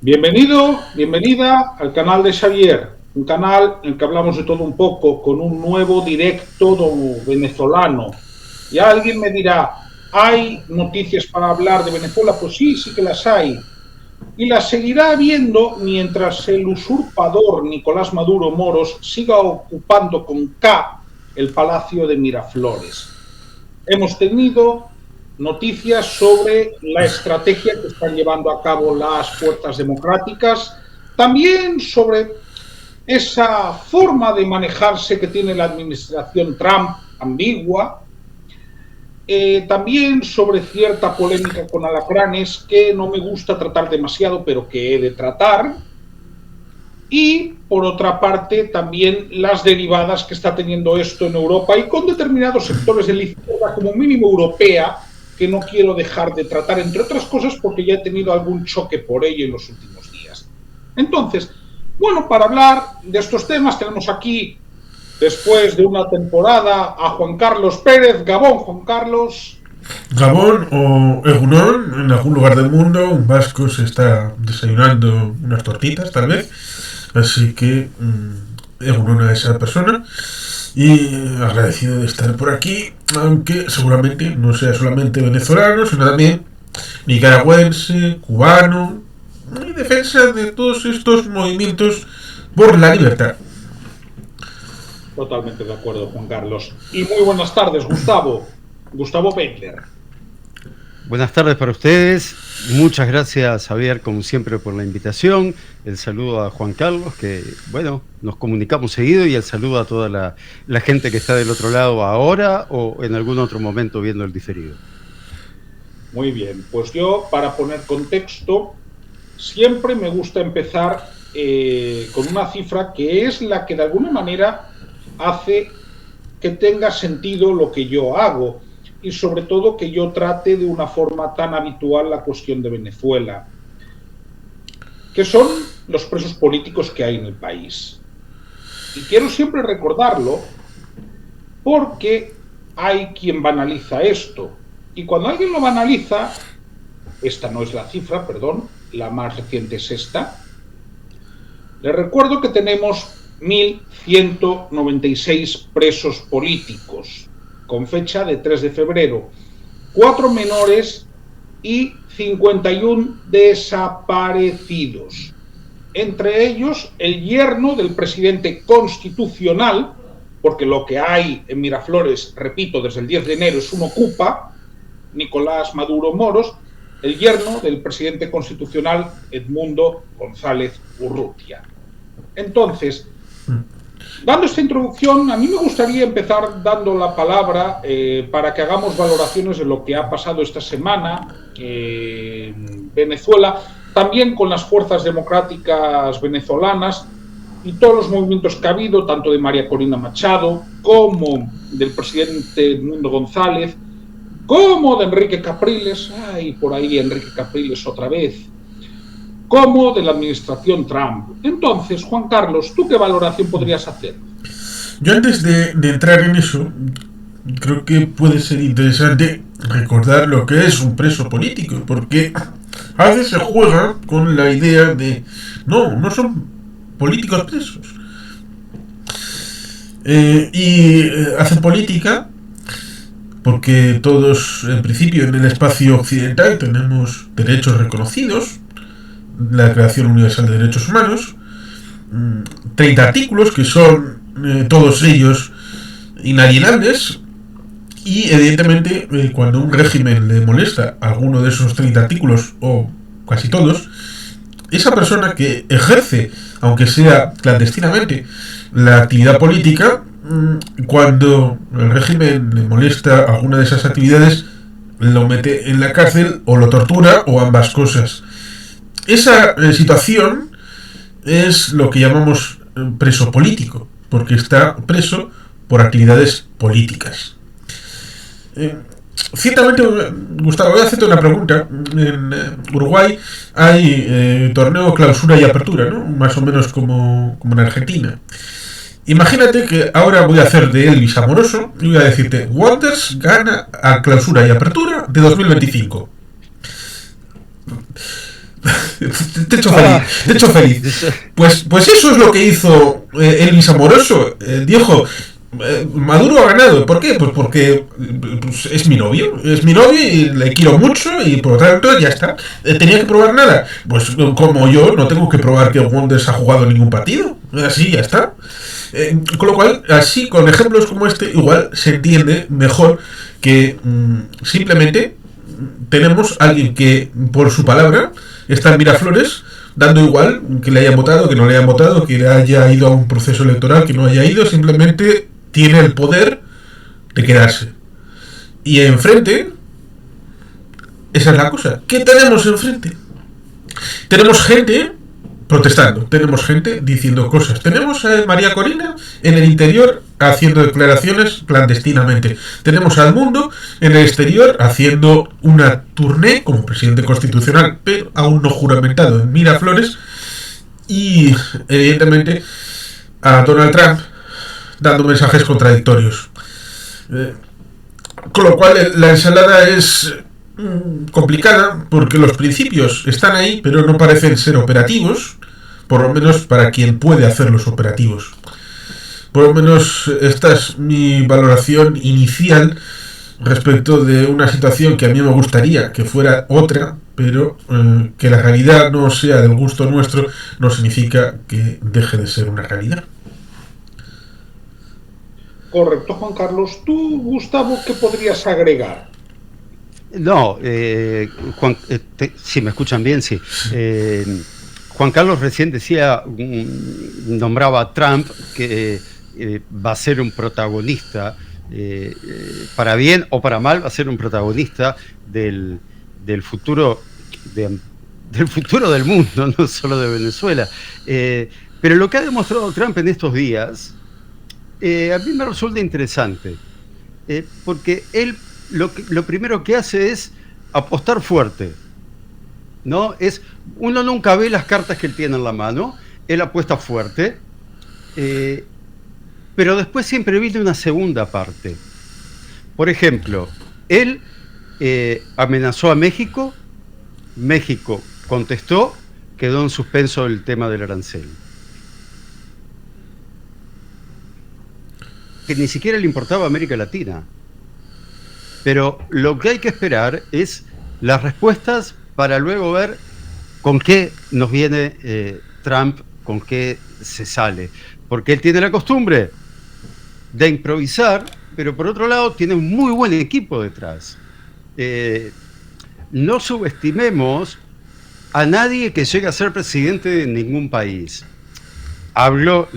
Bienvenido, bienvenida al canal de Xavier, un canal en el que hablamos de todo un poco, con un nuevo directo venezolano. Y alguien me dirá, ¿hay noticias para hablar de Venezuela? Pues sí, sí que las hay. Y las seguirá habiendo mientras el usurpador Nicolás Maduro Moros siga ocupando con K el Palacio de Miraflores. Hemos tenido noticias sobre la estrategia que están llevando a cabo las fuerzas democráticas, también sobre esa forma de manejarse que tiene la administración Trump, ambigua, también sobre cierta polémica con alacranes que no me gusta tratar demasiado, pero que he de tratar, y por otra parte también las derivadas que está teniendo esto en Europa y con determinados sectores de la izquierda como mínimo europea que no quiero dejar de tratar, entre otras cosas porque ya he tenido algún choque por ello en los últimos días. Entonces, bueno, para hablar de estos temas tenemos aquí, después de una temporada, a Juan Carlos Pérez. Gabón, Juan Carlos. Gabón o Egunon, en algún lugar del mundo, un vasco se está desayunando unas tortitas, tal vez. Así que Egunon a esa persona. Y agradecido de estar por aquí, aunque seguramente no sea solamente venezolano, sino también nicaragüense, cubano, y defensa de todos estos movimientos por la libertad. Totalmente de acuerdo, Juan Carlos. Y muy buenas tardes, Gustavo. Gustavo Beckler. Buenas tardes para ustedes. Muchas gracias, Javier, como siempre, por la invitación. El saludo a Juan Carlos, que, bueno, nos comunicamos seguido, y el saludo a toda la gente que está del otro lado ahora o en algún otro momento viendo el diferido. Muy bien, pues yo, para poner contexto, siempre me gusta empezar con una cifra que es la que de alguna manera hace que tenga sentido lo que yo hago y sobre todo que yo trate de una forma tan habitual la cuestión de Venezuela, que son los presos políticos que hay en el país. Y quiero siempre recordarlo porque hay quien banaliza esto. Y cuando alguien lo banaliza, esta no es la cifra, perdón, la más reciente es esta, les recuerdo que tenemos 1.196 presos políticos, con fecha de 3 de febrero, 4 menores y 51 desaparecidos. Entre ellos, el yerno del presidente constitucional, porque lo que hay en Miraflores, repito, desde el 10 de enero es un ocupa, Nicolás Maduro Moros, el yerno del presidente constitucional Edmundo González Urrutia. Entonces, dando esta introducción, a mí me gustaría empezar dando la palabra para que hagamos valoraciones de lo que ha pasado esta semana en Venezuela, también con las fuerzas democráticas venezolanas y todos los movimientos que ha habido, tanto de María Corina Machado como del presidente Edmundo González, como de Enrique Capriles, por ahí Enrique Capriles otra vez, como de la administración Trump. Entonces, Juan Carlos, ¿tú qué valoración podrías hacer? Yo antes de entrar en eso, creo que puede ser interesante recordar lo que es un preso político, porque a veces se juega con la idea de no son políticos presos. Hacen política porque todos, en principio, en el espacio occidental tenemos derechos reconocidos, la Declaración Universal de Derechos Humanos, 30 artículos que son todos ellos inalienables, y evidentemente cuando un régimen le molesta alguno de esos 30 artículos o casi todos, esa persona que ejerce, aunque sea clandestinamente, la actividad política, cuando el régimen le molesta alguna de esas actividades, lo mete en la cárcel o lo tortura o ambas cosas. Esa situación es lo que llamamos preso político, porque está preso por actividades políticas. Ciertamente, Gustavo, voy a hacerte una pregunta. En Uruguay hay torneo, clausura y apertura, ¿no? Más o menos como en Argentina. Imagínate que ahora voy a hacer de Elvis Amoroso y voy a decirte: Wanderers gana a clausura y apertura de 2025. Te he hecho feliz. Pues eso es lo que hizo Elvis Amoroso. Dijo, Maduro ha ganado. ¿Por qué? Pues porque es mi novio. Es mi novio y le quiero mucho y por lo tanto ya está. ¿Tenía que probar nada? Pues como yo no tengo que probar que Wonders ha jugado ningún partido. Así ya está. Con lo cual, así, con ejemplos como este, igual se entiende mejor que simplemente tenemos a alguien que por su palabra está en Miraflores, dando igual que le hayan votado, que no le hayan votado, que haya ido a un proceso electoral, que no haya ido, simplemente tiene el poder de quedarse. Y enfrente, esa es la cosa. ¿Qué tenemos enfrente? Tenemos gente protestando, tenemos gente diciendo cosas. Tenemos a María Corina en el interior haciendo declaraciones clandestinamente. Tenemos al Mundo en el exterior haciendo una tournée como presidente constitucional, pero aún no juramentado en Miraflores. Y evidentemente a Donald Trump dando mensajes contradictorios. Con lo cual la ensalada es complicada porque los principios están ahí pero no parecen ser operativos, por lo menos para quien puede hacerlos operativos. Por lo menos esta es mi valoración inicial respecto de una situación que a mí me gustaría que fuera otra, pero que la realidad no sea del gusto nuestro no significa que deje de ser una realidad. Correcto, Juan Carlos. ¿Tú, Gustavo, qué podrías agregar? No, Juan, si me escuchan bien, sí. Juan Carlos recién decía, nombraba a Trump que va a ser un protagonista, para bien o para mal, va a ser un protagonista del futuro del futuro del mundo, no solo de Venezuela. Pero lo que ha demostrado Trump en estos días, a mí me resulta interesante, porque él lo primero que hace es apostar fuerte, ¿no? Uno nunca ve las cartas que él tiene en la mano, él apuesta fuerte, pero después siempre viene una segunda parte. Por ejemplo, él amenazó a México, México contestó, quedó en suspenso el tema del arancel. Que ni siquiera le importaba a América Latina. Pero lo que hay que esperar es las respuestas para luego ver con qué nos viene Trump, con qué se sale. Porque él tiene la costumbre de improvisar, pero por otro lado tiene un muy buen equipo detrás. No subestimemos a nadie que llegue a ser presidente de ningún país. Hablo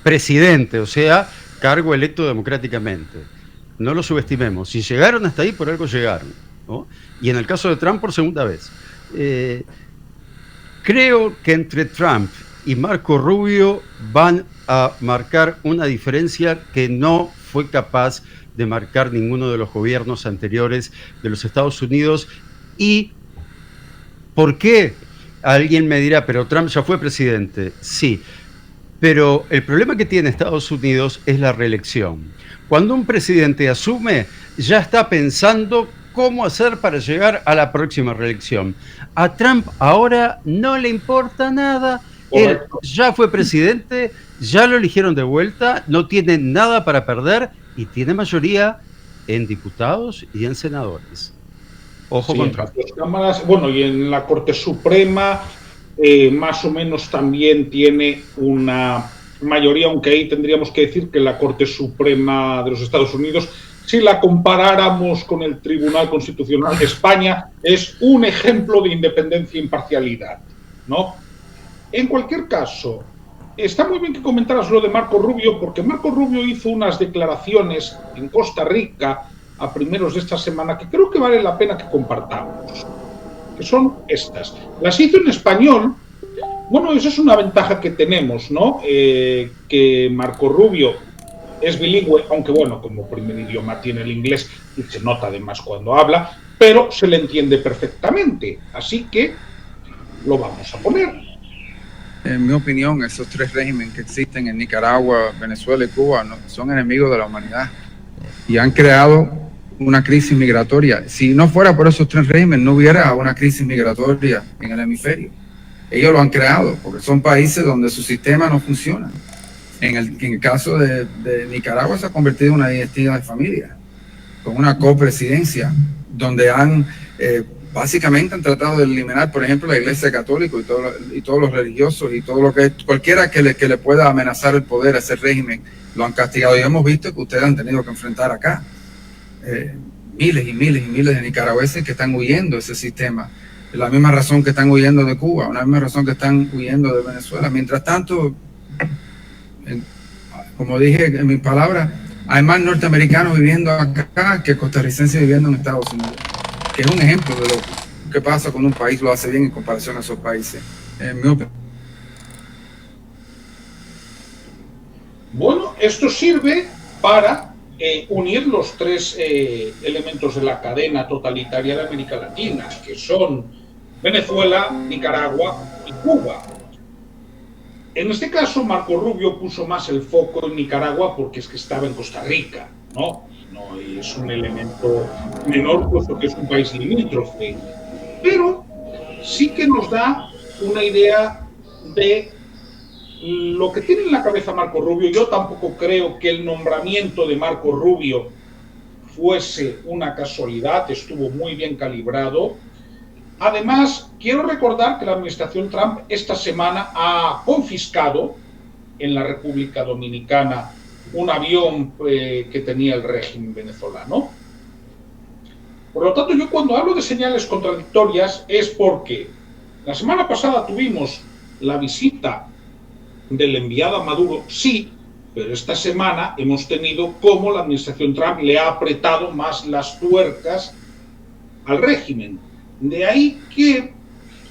presidente, o sea, cargo electo democráticamente. No lo subestimemos. Si llegaron hasta ahí, por algo llegaron, ¿no? Y en el caso de Trump, por segunda vez. Creo que entre Trump y Marco Rubio van a marcar una diferencia que no fue capaz de marcar ninguno de los gobiernos anteriores de los Estados Unidos. ¿Y por qué? Alguien me dirá, pero Trump ya fue presidente. Sí, pero el problema que tiene Estados Unidos es la reelección. Cuando un presidente asume, ya está pensando cómo hacer para llegar a la próxima reelección. A Trump ahora no le importa nada. Él ya fue presidente, ya lo eligieron de vuelta, no tiene nada para perder y tiene mayoría en diputados y en senadores. Ojo sí, con Trump. Cámaras, bueno, y en la Corte Suprema más o menos también tiene una mayoría, aunque ahí tendríamos que decir que la Corte Suprema de los Estados Unidos, si la comparáramos con el Tribunal Constitucional de España, es un ejemplo de independencia e imparcialidad, ¿no? En cualquier caso, está muy bien que comentaras lo de Marco Rubio, porque Marco Rubio hizo unas declaraciones en Costa Rica a primeros de esta semana que creo que vale la pena que compartamos, que son estas. Las hizo en español. Bueno, esa es una ventaja que tenemos, ¿no? Que Marco Rubio es bilingüe, aunque bueno, como primer idioma tiene el inglés y se nota además cuando habla, pero se le entiende perfectamente. Así que lo vamos a poner. En mi opinión, esos tres regímenes que existen en Nicaragua, Venezuela y Cuba son enemigos de la humanidad y han creado una crisis migratoria. Si no fuera por esos tres regímenes, no hubiera una crisis migratoria en el hemisferio. Ellos lo han creado, porque son países donde su sistema no funciona. En el caso de Nicaragua se ha convertido en una dinastía de familia, con una copresidencia, donde básicamente han tratado de eliminar, por ejemplo, la Iglesia Católica y todos los religiosos y todo lo que cualquiera que le pueda amenazar el poder a ese régimen, lo han castigado. Y hemos visto que ustedes han tenido que enfrentar acá miles y miles y miles de nicaragüenses que están huyendo de ese sistema. La misma razón que están huyendo de Cuba, la misma razón que están huyendo de Venezuela. Mientras tanto, como dije en mis palabras, hay más norteamericanos viviendo acá que costarricenses viviendo en Estados Unidos, que es un ejemplo de lo que pasa cuando un país lo hace bien en comparación a esos países. Bueno, esto sirve para unir los tres elementos de la cadena totalitaria de América Latina, que son Venezuela, Nicaragua y Cuba. En este caso, Marco Rubio puso más el foco en Nicaragua porque es que estaba en Costa Rica, ¿no? No es un elemento menor, puesto que es un país limítrofe. Pero sí que nos da una idea de lo que tiene en la cabeza Marco Rubio. Yo tampoco creo que el nombramiento de Marco Rubio fuese una casualidad, estuvo muy bien calibrado. Además, quiero recordar que la administración Trump esta semana ha confiscado en la República Dominicana un avión que tenía el régimen venezolano. Por lo tanto, yo cuando hablo de señales contradictorias es porque la semana pasada tuvimos la visita del enviado a Maduro, sí, pero esta semana hemos tenido cómo la administración Trump le ha apretado más las tuercas al régimen. De ahí que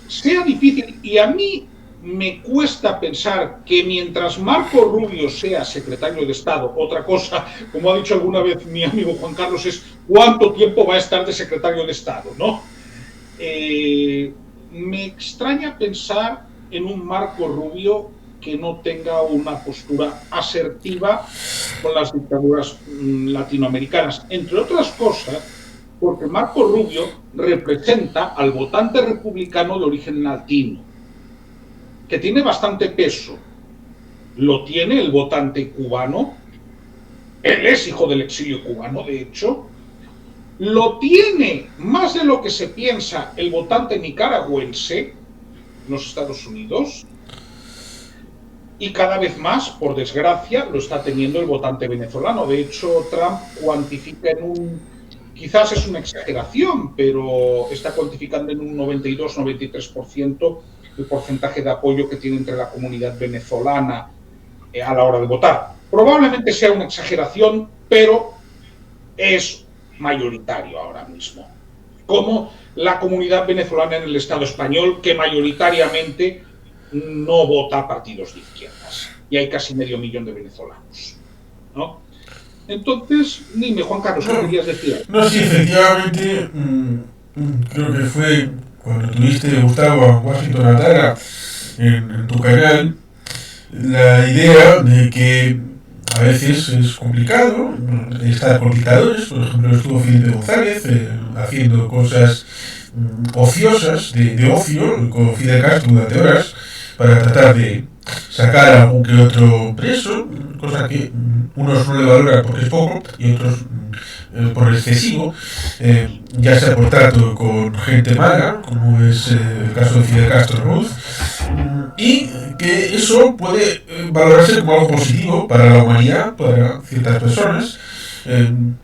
sea difícil, y a mí me cuesta pensar que mientras Marco Rubio sea secretario de Estado, otra cosa, como ha dicho alguna vez mi amigo Juan Carlos, es cuánto tiempo va a estar de secretario de Estado, ¿no? Me extraña pensar en un Marco Rubio que no tenga una postura asertiva con las dictaduras latinoamericanas, entre otras cosas, porque Marco Rubio representa al votante republicano de origen latino, que tiene bastante peso. Lo tiene el votante cubano, él es hijo del exilio cubano, de hecho. Lo tiene más de lo que se piensa el votante nicaragüense en los Estados Unidos. Y cada vez más, por desgracia, lo está teniendo el votante venezolano. De hecho, Trump cuantifica quizás es una exageración, pero está cuantificando en un 92-93% el porcentaje de apoyo que tiene entre la comunidad venezolana a la hora de votar. Probablemente sea una exageración, pero es mayoritario ahora mismo. Como la comunidad venezolana en el Estado español, que mayoritariamente no vota a partidos de izquierdas. Y hay casi 500.000 de venezolanos, ¿no? Entonces, dime, Juan Carlos, ¿qué querías decir? No, sí, efectivamente, creo que fue cuando tuviste, Gustavo, a Washington Atara en tu canal, la idea de que a veces es complicado estar con dictadores. Por ejemplo, estuvo Felipe González haciendo cosas ociosas, de ocio, con Fidel Castro durante horas, para tratar de sacar a algún que otro preso, cosa que unos no le valoran porque es poco y otros por excesivo, ya sea por trato con gente mala, como es el caso de Fidel Castro Ruz, y que eso puede valorarse como algo positivo para la humanidad, para ciertas personas. En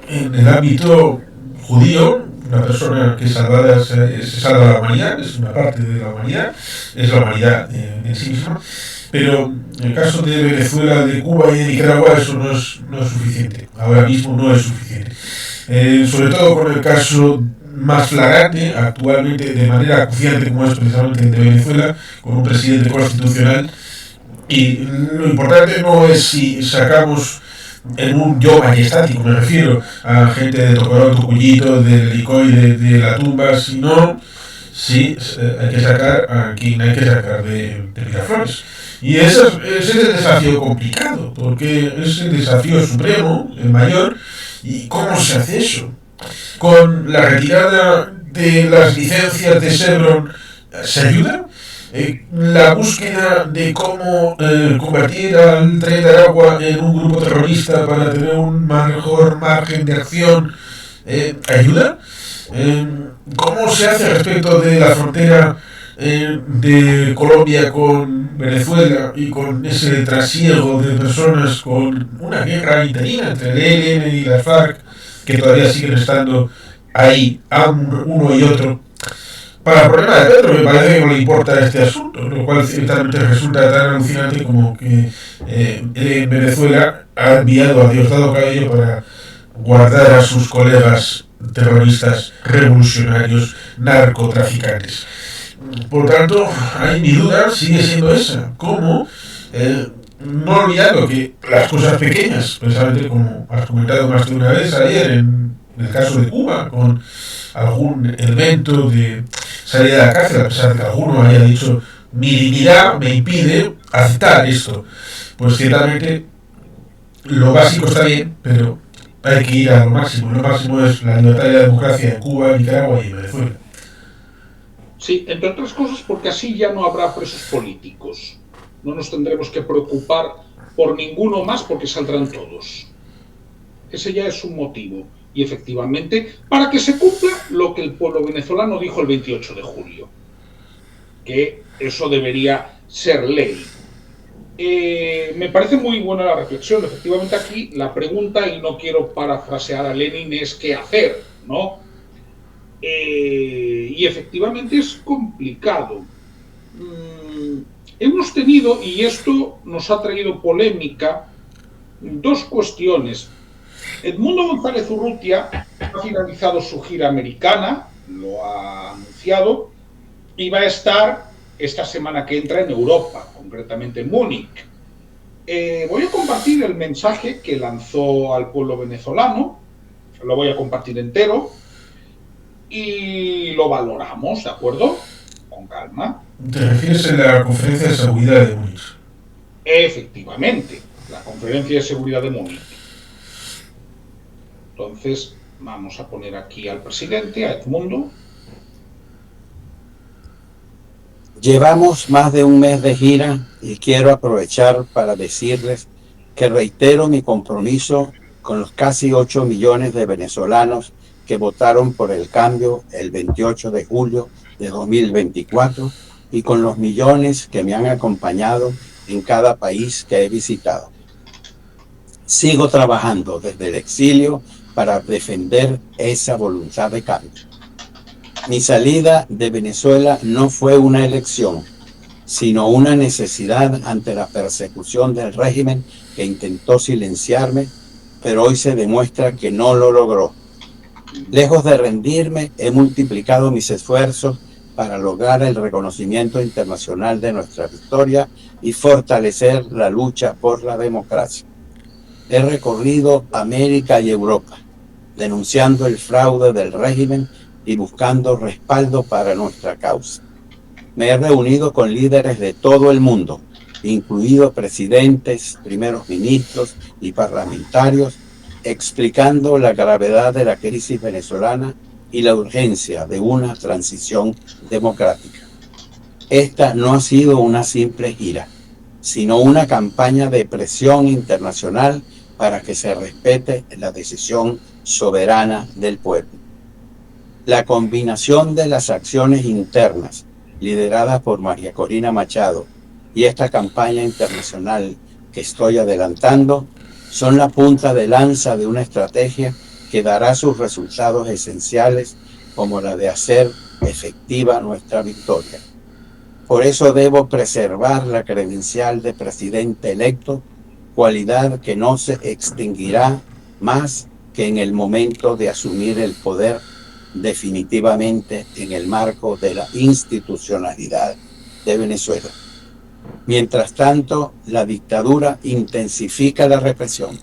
el ámbito judío, una persona que salvada se salva a la humanidad, es una parte de la humanidad, es la humanidad en sí misma, pero en el caso de Venezuela, de Cuba y de Nicaragua eso no es suficiente, ahora mismo no es suficiente. Sobre todo con el caso más flagrante actualmente, de manera acuciante, como es precisamente el de Venezuela, con un presidente constitucional, y lo importante no es si sacamos en un yo majestático, me refiero a gente de Tocorón, Tucuyito, del Licoi, de la tumba, sino si hay que sacar a quien hay que sacar de Miraflores. Y ese es el desafío complicado, porque es el desafío supremo, el mayor. ¿Y cómo se hace eso? con la retirada de las licencias de Chevron se ayuda. La búsqueda de cómo convertir al Tren de Aragua en un grupo terrorista para tener un mejor margen de acción ayuda. ¿Cómo se hace respecto de la frontera de Colombia con Venezuela y con ese trasiego de personas, con una guerra interina entre el ELN y la FARC, que todavía siguen estando ahí, uno y otro? Para el problema de Petro me parece que no le importa este asunto, lo cual ciertamente resulta tan alucinante como que en Venezuela ha enviado a Diosdado Cabello para guardar a sus colegas terroristas, revolucionarios, narcotraficantes. Por tanto, ahí mi duda sigue siendo esa, cómo, no olvidando que las cosas pequeñas, precisamente como has comentado más de una vez ayer en el caso de Cuba, con algún elemento de salida de la cárcel, a pesar de que alguno haya dicho mi dignidad me impide aceptar esto, pues ciertamente lo básico está bien, pero hay que ir a lo máximo. Lo máximo es la libertad y la democracia en Cuba, Nicaragua y Venezuela. Sí, entre otras cosas porque así ya no habrá presos políticos. No nos tendremos que preocupar por ninguno más porque saldrán todos. Ese ya es un motivo. Y efectivamente, para que se cumpla lo que el pueblo venezolano dijo el 28 de julio. Que eso debería ser ley. Me parece muy buena la reflexión. Efectivamente aquí la pregunta, y no quiero parafrasear a Lenin, es qué hacer, ¿no? Y efectivamente es complicado. Hemos tenido, y esto nos ha traído polémica, dos cuestiones. Edmundo González Urrutia ha finalizado su gira americana, lo ha anunciado, y va a estar esta semana que entra en Europa, concretamente en Múnich. Voy a compartir el mensaje que lanzó al pueblo venezolano, lo voy a compartir entero, y lo valoramos, ¿de acuerdo? Con calma. ¿Te refieres a la conferencia de seguridad de Múnich? Efectivamente, la conferencia de seguridad de Múnich. Entonces, vamos a poner aquí al presidente, a Edmundo. Llevamos más de un mes de gira y quiero aprovechar para decirles que reitero mi compromiso con los casi 8 millones de venezolanos que votaron por el cambio el 28 de julio de 2024 y con los millones que me han acompañado en cada país que he visitado. Sigo trabajando desde el exilio para defender esa voluntad de cambio. Mi salida de Venezuela no fue una elección, sino una necesidad ante la persecución del régimen que intentó silenciarme, pero hoy se demuestra que no lo logró. Lejos de rendirme, he multiplicado mis esfuerzos para lograr el reconocimiento internacional de nuestra victoria y fortalecer la lucha por la democracia. He recorrido América y Europa, denunciando el fraude del régimen y buscando respaldo para nuestra causa. Me he reunido con líderes de todo el mundo, incluidos presidentes, primeros ministros y parlamentarios, explicando la gravedad de la crisis venezolana y la urgencia de una transición democrática. Esta no ha sido una simple gira, sino una campaña de presión internacional para que se respete la decisión soberana del pueblo. La combinación de las acciones internas lideradas por María Corina Machado y esta campaña internacional que estoy adelantando son la punta de lanza de una estrategia que dará sus resultados esenciales, como la de hacer efectiva nuestra victoria. Por eso debo preservar la credencial de presidente electo, cualidad que no se extinguirá más que en el momento de asumir el poder definitivamente en el marco de la institucionalidad de Venezuela. Mientras tanto, la dictadura intensifica la represión.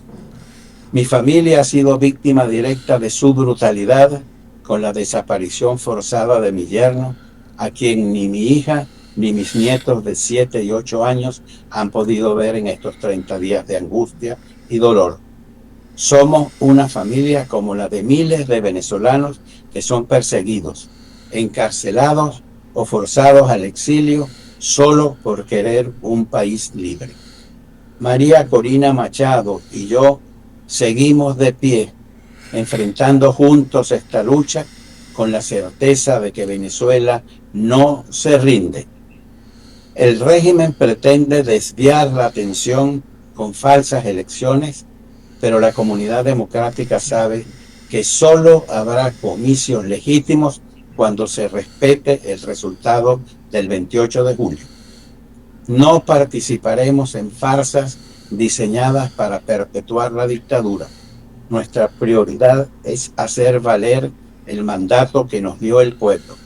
Mi familia ha sido víctima directa de su brutalidad con la desaparición forzada de mi yerno, a quien ni mi hija ni mis nietos de 7 y 8 años han podido ver en estos 30 días de angustia y dolor. Somos una familia como la de miles de venezolanos que son perseguidos, encarcelados o forzados al exilio solo por querer un país libre. María Corina Machado y yo seguimos de pie, enfrentando juntos esta lucha con la certeza de que Venezuela no se rinde. El régimen pretende desviar la atención con falsas elecciones, pero la comunidad democrática sabe que solo habrá comicios legítimos cuando se respete el resultado del 28 de julio. No participaremos en farsas diseñadas para perpetuar la dictadura. Nuestra prioridad es hacer valer el mandato que nos dio el pueblo.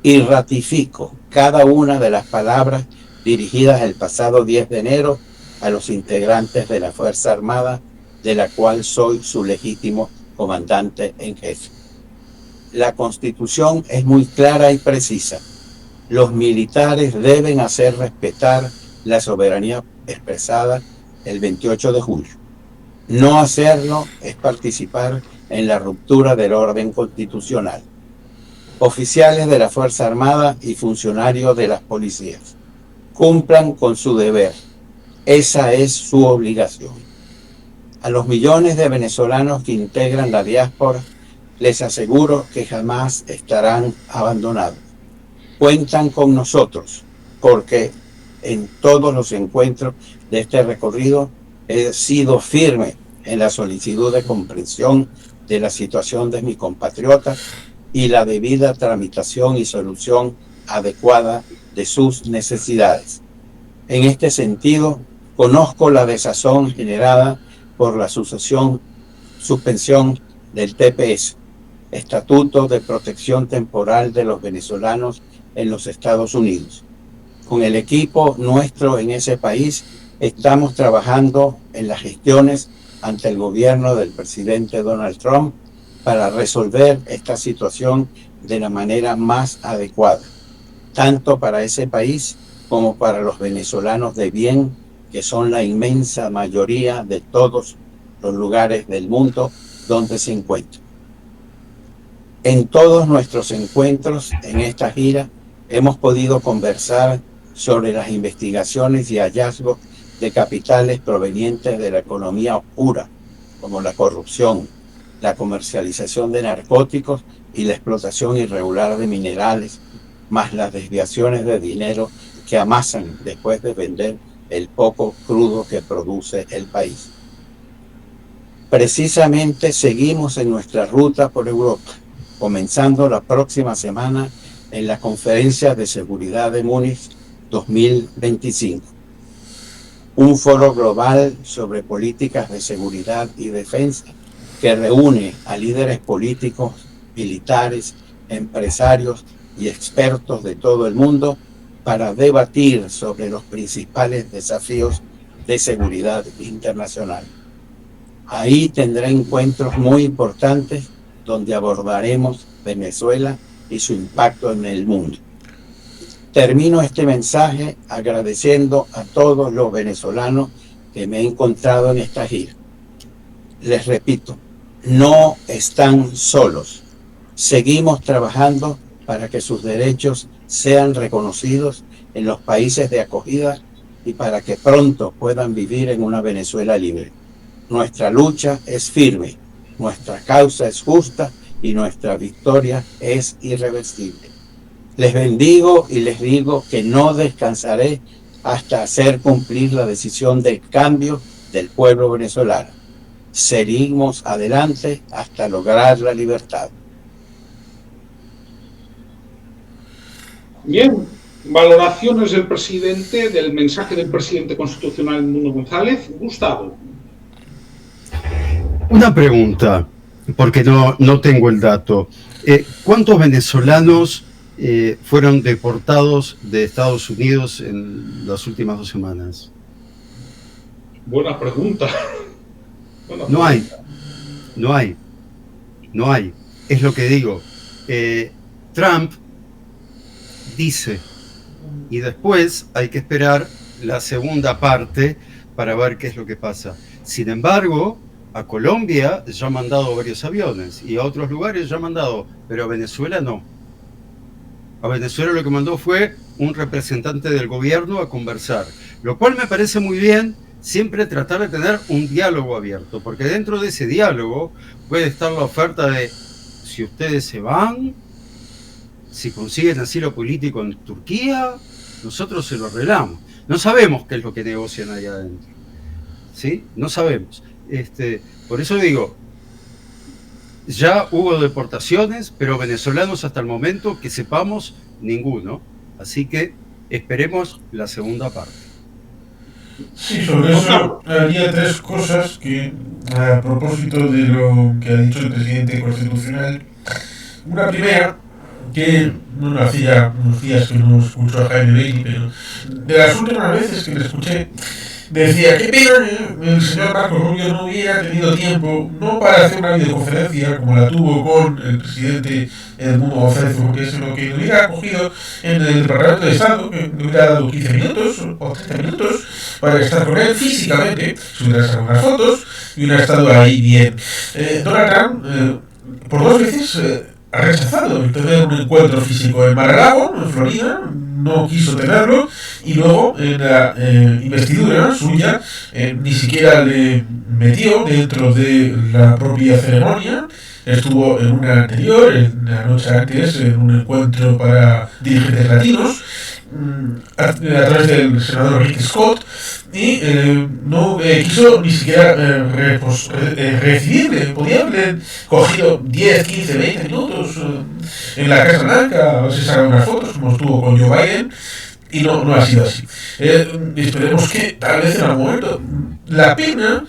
Y ratifico cada una de las palabras dirigidas el pasado 10 de enero a los integrantes de la Fuerza Armada, de la cual soy su legítimo comandante en jefe. La Constitución es muy clara y precisa. Los militares deben hacer respetar la soberanía expresada el 28 de julio. No hacerlo es participar en la ruptura del orden constitucional. Oficiales de la Fuerza Armada y funcionarios de las policías, cumplan con su deber. Esa es su obligación. A los millones de venezolanos que integran la diáspora, les aseguro que jamás estarán abandonados. Cuentan con nosotros, porque en todos los encuentros de este recorrido he sido firme en la solicitud de comprensión de la situación de mis compatriotas y la debida tramitación y solución adecuada de sus necesidades. En este sentido, conozco la desazón generada por la suspensión del TPS, Estatuto de Protección Temporal de los Venezolanos en los Estados Unidos. Con el equipo nuestro en ese país, estamos trabajando en las gestiones ante el gobierno del presidente Donald Trump para resolver esta situación de la manera más adecuada, tanto para ese país como para los venezolanos de bien, que son la inmensa mayoría de todos los lugares del mundo donde se encuentran. En todos nuestros encuentros en esta gira hemos podido conversar sobre las investigaciones y hallazgos de capitales provenientes de la economía oscura, como la corrupción, la comercialización de narcóticos y la explotación irregular de minerales, más las desviaciones de dinero que amasan después de vender el poco crudo que produce el país. Precisamente seguimos en nuestra ruta por Europa, comenzando la próxima semana en la Conferencia de Seguridad de Múnich 2025. Un foro global sobre políticas de seguridad y defensa que reúne a líderes políticos, militares, empresarios y expertos de todo el mundo para debatir sobre los principales desafíos de seguridad internacional. Ahí tendrá encuentros muy importantes donde abordaremos Venezuela y su impacto en el mundo. Termino este mensaje agradeciendo a todos los venezolanos que me he encontrado en esta gira. Les repito, no están solos. Seguimos trabajando para que sus derechos sean reconocidos en los países de acogida y para que pronto puedan vivir en una Venezuela libre. Nuestra lucha es firme, nuestra causa es justa y nuestra victoria es irreversible. Les bendigo y les digo que no descansaré hasta hacer cumplir la decisión de cambio del pueblo venezolano. Seguimos adelante hasta lograr la libertad. Bien, valoraciones del presidente, del mensaje del presidente constitucional Nuno González. Gustavo. Una pregunta, porque no tengo el dato. ¿Cuántos venezolanos fueron deportados de Estados Unidos en las últimas 2 semanas? Buena pregunta. No hay. Es lo que digo. Trump dice, y después hay que esperar la segunda parte para ver qué es lo que pasa. Sin embargo, A Colombia ya ha mandado varios aviones y a otros lugares ya ha mandado, pero a Venezuela no. A Venezuela lo que mandó fue un representante del gobierno a conversar, lo cual me parece muy bien, siempre tratar de tener un diálogo abierto, porque dentro de ese diálogo puede estar la oferta de, si ustedes se van, si consiguen asilo político en Turquía, nosotros se lo arreglamos. No sabemos qué es lo que negocian ahí adentro, ¿sí? No sabemos. Por eso digo, ya hubo deportaciones, pero venezolanos hasta el momento, que sepamos, ninguno. Así que esperemos la segunda parte. Sí, sobre eso había tres cosas que, a propósito de lo que ha dicho el presidente constitucional. Una primera, que bueno, hacía unos días que no escucho a Jaime Bailey, pero de las últimas veces que le escuché, decía, qué pena el señor Marco Rubio no hubiera tenido tiempo, no para hacer una videoconferencia como la tuvo con el presidente Edmundo González, porque es lo que le hubiera cogido en el Departamento de Estado, que le hubiera dado 15 minutos o 30 minutos para estar con él físicamente, se hubiera sacado unas fotos y hubiera estado ahí bien. Donald Trump, por dos veces, ha rechazado el tener un encuentro físico en Mar-a-Lago, en Florida, no quiso tenerlo, y luego en la investidura suya ni siquiera le metió dentro de la propia ceremonia. Estuvo en una anterior, en la noche antes, en un encuentro para dirigentes latinos, a través del senador Rick Scott, y no quiso ni siquiera recibirle. Podía haber cogido 10, 15, 20 minutos en la Casa Blanca, a ver si sacan unas fotos, como estuvo con Joe Biden, y no ha sido así. Esperemos que tal vez en algún momento. La pena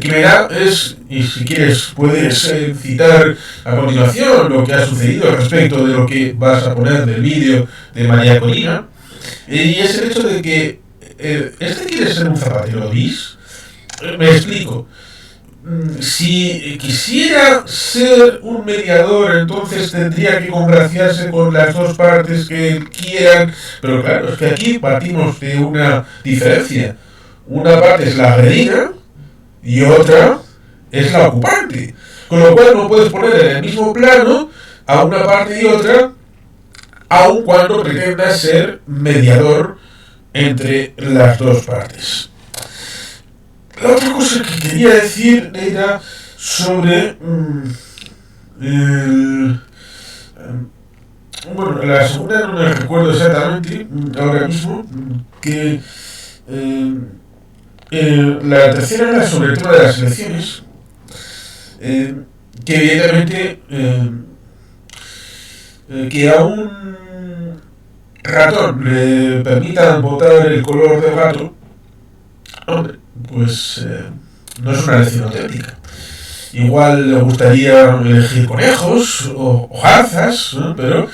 que me da es, y si quieres puedes citar a continuación lo que ha sucedido respecto de lo que vas a poner del vídeo de María Corina, y es el hecho de que quiere ser un zapatero bis. Me explico. Si quisiera ser un mediador, entonces tendría que congraciarse con las dos partes que quieran, pero claro, es que aquí partimos de una diferencia. Una parte es la agredida y otra es la ocupante, con lo cual no puedes poner en el mismo plano a una parte y otra, aun cuando pretendas ser mediador entre las dos partes. La otra cosa que quería decir era sobre bueno, la segunda no me recuerdo exactamente ahora mismo, que la tercera era sobre el tema de las elecciones, que evidentemente que a un ratón le permitan votar el color del gato, hombre, pues no es una elección auténtica. Igual le gustaría elegir conejos o jarzas, ¿no? Pero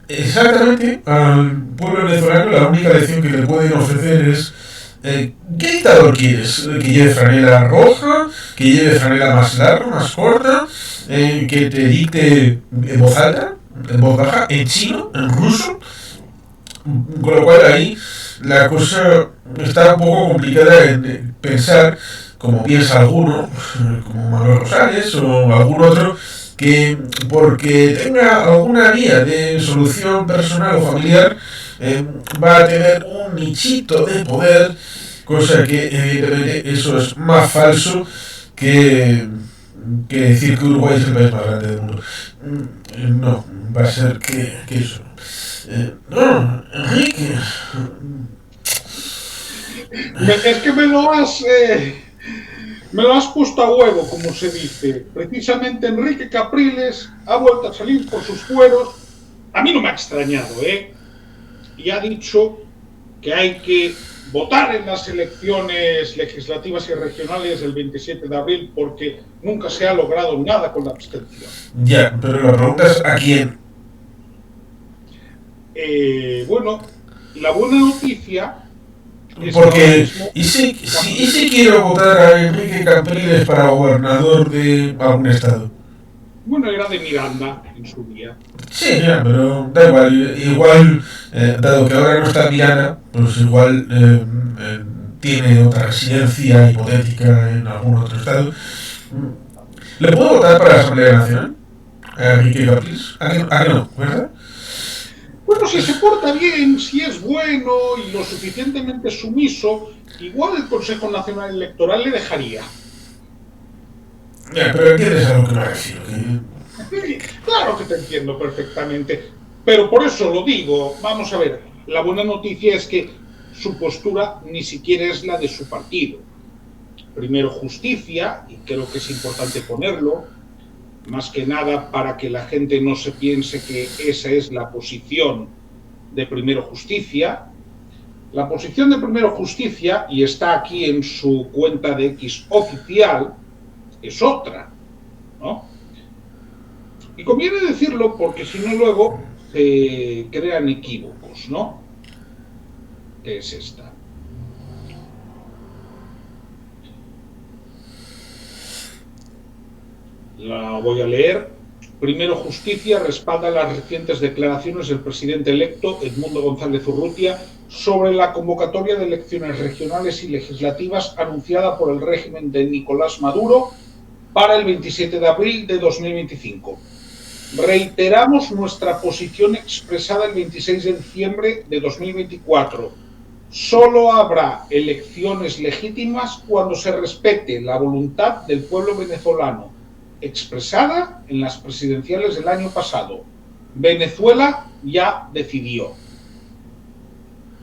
exactamente al pueblo venezolano la única elección que le pueden ofrecer es ¿qué dictador quieres? ¿Que lleve franela roja? ¿Que lleve franela más larga, más corta? ¿Que te dicte en voz alta, en voz baja, en chino, en ruso? Con lo cual ahí la cosa está un poco complicada en pensar, como piensa alguno, como Manuel Rosales o algún otro, que porque tenga alguna vía de solución personal o familiar va a tener un nichito de poder, cosa que evidentemente eso es más falso que decir que Uruguay es el país más grande del mundo. No, va a ser que eso. No, Enrique. Es que me lo has puesto a huevo, como se dice. Precisamente Enrique Capriles ha vuelto a salir por sus fueros. A mí no me ha extrañado, y ha dicho que hay que votar en las elecciones legislativas y regionales del 27 de abril porque nunca se ha logrado nada con la abstención. Ya, pero la pregunta es ¿a quién? Bueno, la buena noticia es porque ¿y si quiero votar a Enrique Capriles para gobernador de algún estado? Bueno, era de Miranda en su día. Sí, ya, pero da igual, dado que ahora no está Miranda, pues igual tiene otra residencia hipotética en algún otro estado. ¿Le puedo votar para la Asamblea Nacional? A Enrique Capriles. ¿A que no? ¿Verdad? Bueno, si se porta bien, si es bueno y lo suficientemente sumiso, igual el Consejo Nacional Electoral le dejaría. Ya, pero entiendes a lo que me refiero. Claro que te entiendo perfectamente, pero por eso lo digo. Vamos a ver, la buena noticia es que su postura ni siquiera es la de su partido. Primero Justicia, y creo que es importante ponerlo, más que nada para que la gente no se piense que esa es la posición de Primero Justicia. La posición de Primero Justicia, y está aquí en su cuenta de X oficial, es otra, ¿no? Y conviene decirlo porque si no luego se crean equívocos, ¿no? Que es esta. La voy a leer. Primero Justicia respalda las recientes declaraciones del presidente electo Edmundo González Urrutia sobre la convocatoria de elecciones regionales y legislativas anunciada por el régimen de Nicolás Maduro para el 27 de abril de 2025. Reiteramos nuestra posición expresada el 26 de diciembre de 2024. Solo habrá elecciones legítimas cuando se respete la voluntad del pueblo venezolano, expresada en las presidenciales del año pasado. Venezuela ya decidió.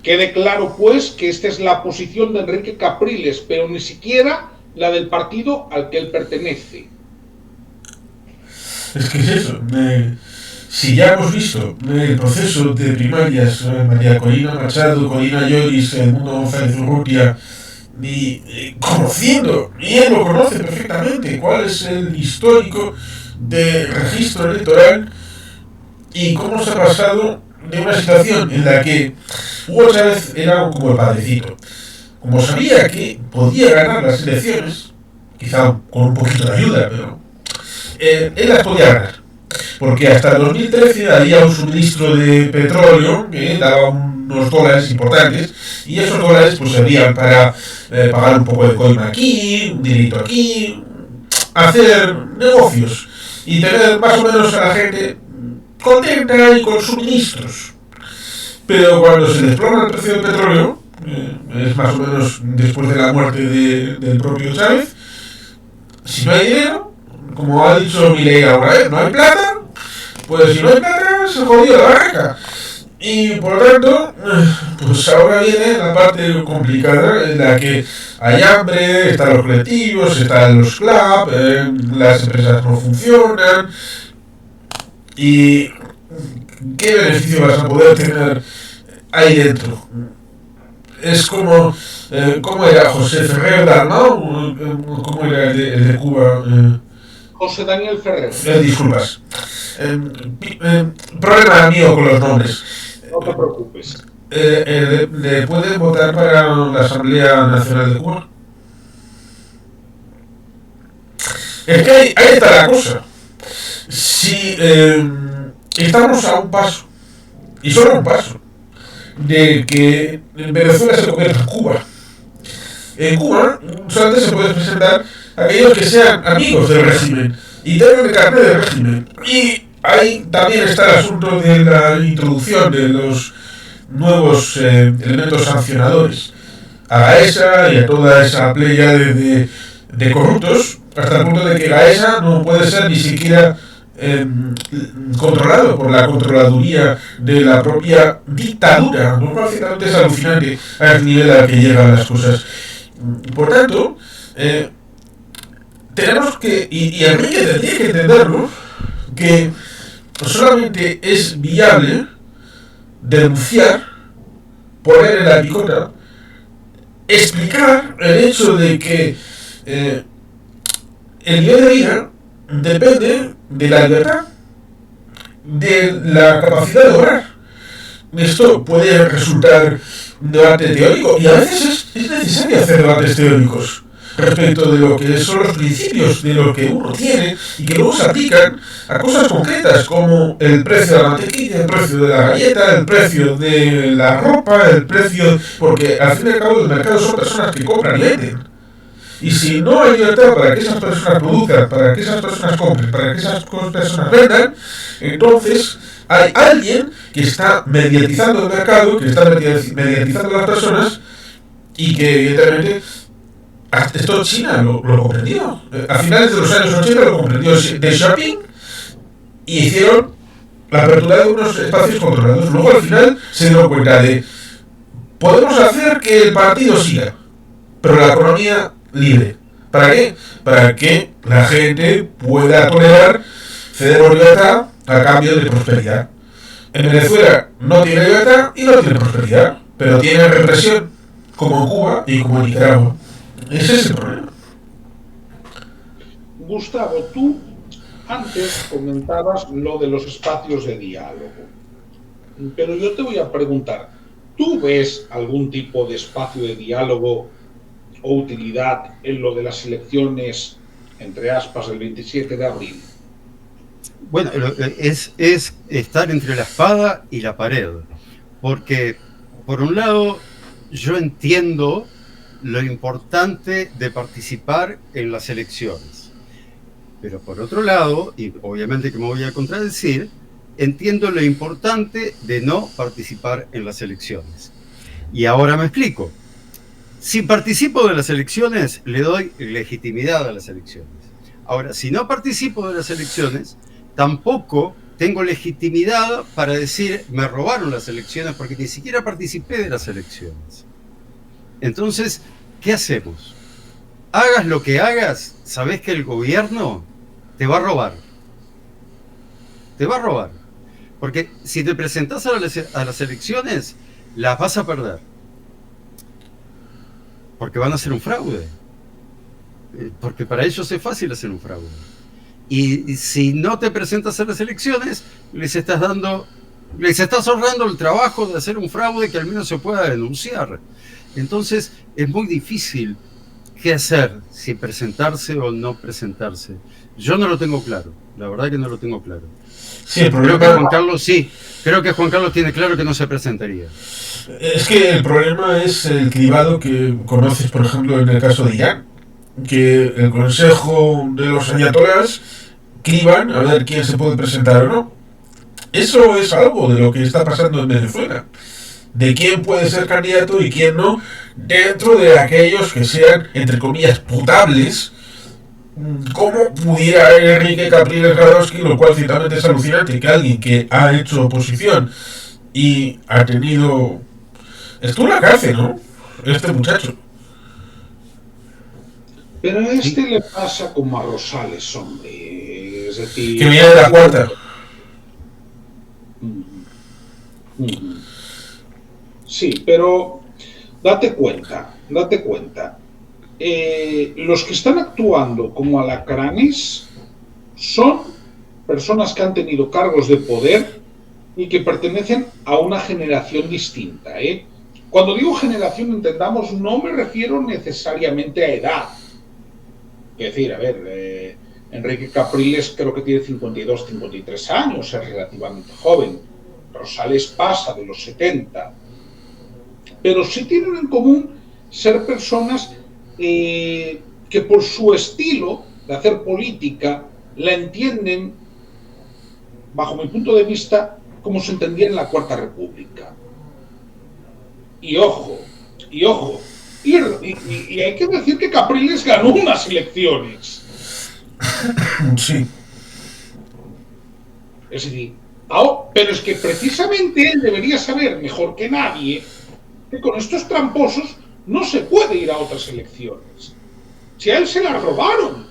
Quede claro, pues, que esta es la posición de Enrique Capriles, pero ni siquiera la del partido al que él pertenece. Es que es eso. Si ya hemos visto el proceso de primarias, María Corina Machado, Corina Lloris, Edmundo González Urrutia, y conociendo, y él lo conoce perfectamente, cuál es el histórico de registro electoral y cómo se ha pasado de una situación en la que Hugo Chávez era como el padrecito. Como sabía que podía ganar las elecciones, quizá con un poquito de ayuda, pero él las podía ganar. Porque hasta el 2013 había un suministro de petróleo que daba unos dólares importantes, y esos dólares pues servían para pagar un poco de coima aquí, un dinerito aquí, hacer negocios y tener más o menos a la gente contenta y con suministros. Pero cuando se desploma el precio del petróleo, es más o menos después de la muerte del propio Chávez, si no hay dinero, como ha dicho Milei ahora, no hay plata, pues si no hay plata se jodió la barraca. Y por lo tanto, pues ahora viene la parte complicada en la que hay hambre, están los colectivos, están los clubs, las empresas no funcionan. ¿Y qué beneficio vas a poder tener ahí dentro? Es como, ¿cómo era José Ferrer Dalmau? ¿Cómo era el de Cuba? José Daniel Ferrer. Disculpas. Problema mío con los nombres. No te preocupes. ¿Le pueden votar para la Asamblea Nacional de Cuba? Es que ahí está la cosa. Si estamos a un paso, y solo un paso, de que Venezuela se convierta en Cuba. En Cuba solamente se pueden presentar aquellos que sean amigos del régimen y tengan el carnet del régimen. Y ahí también está el asunto de la introducción de los nuevos elementos sancionadores a Gaesa y a toda esa playa de corruptos, hasta el punto de que Gaesa no puede ser ni siquiera controlado por la controladuría de la propia dictadura, lo cual ciertamente es alucinante al nivel al que llegan las cosas. Por tanto, tenemos que, y Enrique tendría que entenderlo, que solamente es viable denunciar, poner en la picota, explicar el hecho de que el nivel de vida depende de la libertad, de la capacidad de obrar. Esto puede resultar un debate teórico, y a veces es necesario hacer debates teóricos, respecto de lo que son los principios de lo que uno tiene y que luego se aplican a cosas concretas como el precio de la mantequilla, el precio de la galleta, el precio de la ropa, el precio... Porque al fin y al cabo el mercado son personas que compran y venden. Y si no hay libertad para que esas personas produzcan, para que esas personas compren, para que esas personas vendan, entonces hay alguien que está mediatizando el mercado, que está mediatizando a las personas y que evidentemente esto China lo comprendió. A finales de los años 80 lo comprendió de shopping y hicieron la apertura de unos espacios controlados. Luego al final se dio cuenta de podemos hacer que el partido siga, pero la economía libre. ¿Para qué? Para que la gente pueda tolerar ceder libertad a cambio de prosperidad. En Venezuela no tiene libertad y no tiene prosperidad, pero tiene represión, como en Cuba y como en Nicaragua. Ese es el problema. Gustavo, tú antes comentabas lo de los espacios de diálogo, pero yo te voy a preguntar, ¿tú ves algún tipo de espacio de diálogo o utilidad en lo de las elecciones, entre aspas, el 27 de abril? Bueno, es estar entre la espada y la pared, porque por un lado yo entiendo lo importante de participar en las elecciones, pero por otro lado, y obviamente que me voy a contradecir, entiendo lo importante de no participar en las elecciones. Y ahora me explico. Si participo de las elecciones, le doy legitimidad a las elecciones. Ahora, si no participo de las elecciones, tampoco tengo legitimidad para decir me robaron las elecciones porque ni siquiera participé de las elecciones. Entonces, ¿qué hacemos? Hagas lo que hagas, sabés que el gobierno te va a robar. Te va a robar. Porque si te presentás a las elecciones, las vas a perder. Porque van a hacer un fraude. Porque para ellos es fácil hacer un fraude. Y si no te presentas a las elecciones, les estás ahorrando el trabajo de hacer un fraude que al menos se pueda denunciar. Entonces es muy difícil qué hacer, si presentarse o no presentarse. Yo no lo tengo claro, la verdad que no lo tengo claro. Sí, el problema... Creo que Juan Carlos tiene claro que no se presentaría. Es que el problema es el cribado que conoces, por ejemplo, en el caso de Irán, que el consejo de los ayatolás criban a ver quién se puede presentar o no. Eso es algo de lo que está pasando en Venezuela, de quién puede ser candidato y quién no, dentro de aquellos que sean, entre comillas, putables, como pudiera Enrique Capriles Radowski, lo cual ciertamente es alucinante que alguien que ha hecho oposición y ha tenido... Estuvo en la cárcel, ¿no? Este muchacho. Pero a este le pasa como a Rosales, hombre. Es decir... Que viene de la cuarta. Sí, pero date cuenta. Los que están actuando como alacranes son personas que han tenido cargos de poder y que pertenecen a una generación distinta. Cuando digo generación, entendamos, no me refiero necesariamente a edad. Es decir, a ver, Enrique Capriles creo que tiene 52, 53 años, es relativamente joven. Rosales pasa de los 70. Pero sí tienen en común ser personas que por su estilo de hacer política la entienden, bajo mi punto de vista, como se entendía en la Cuarta República. Y ojo, y hay que decir que Capriles ganó unas elecciones. Sí. Es decir, pero es que precisamente él debería saber mejor que nadie que con estos tramposos no se puede ir a otras elecciones. Si a él se las robaron.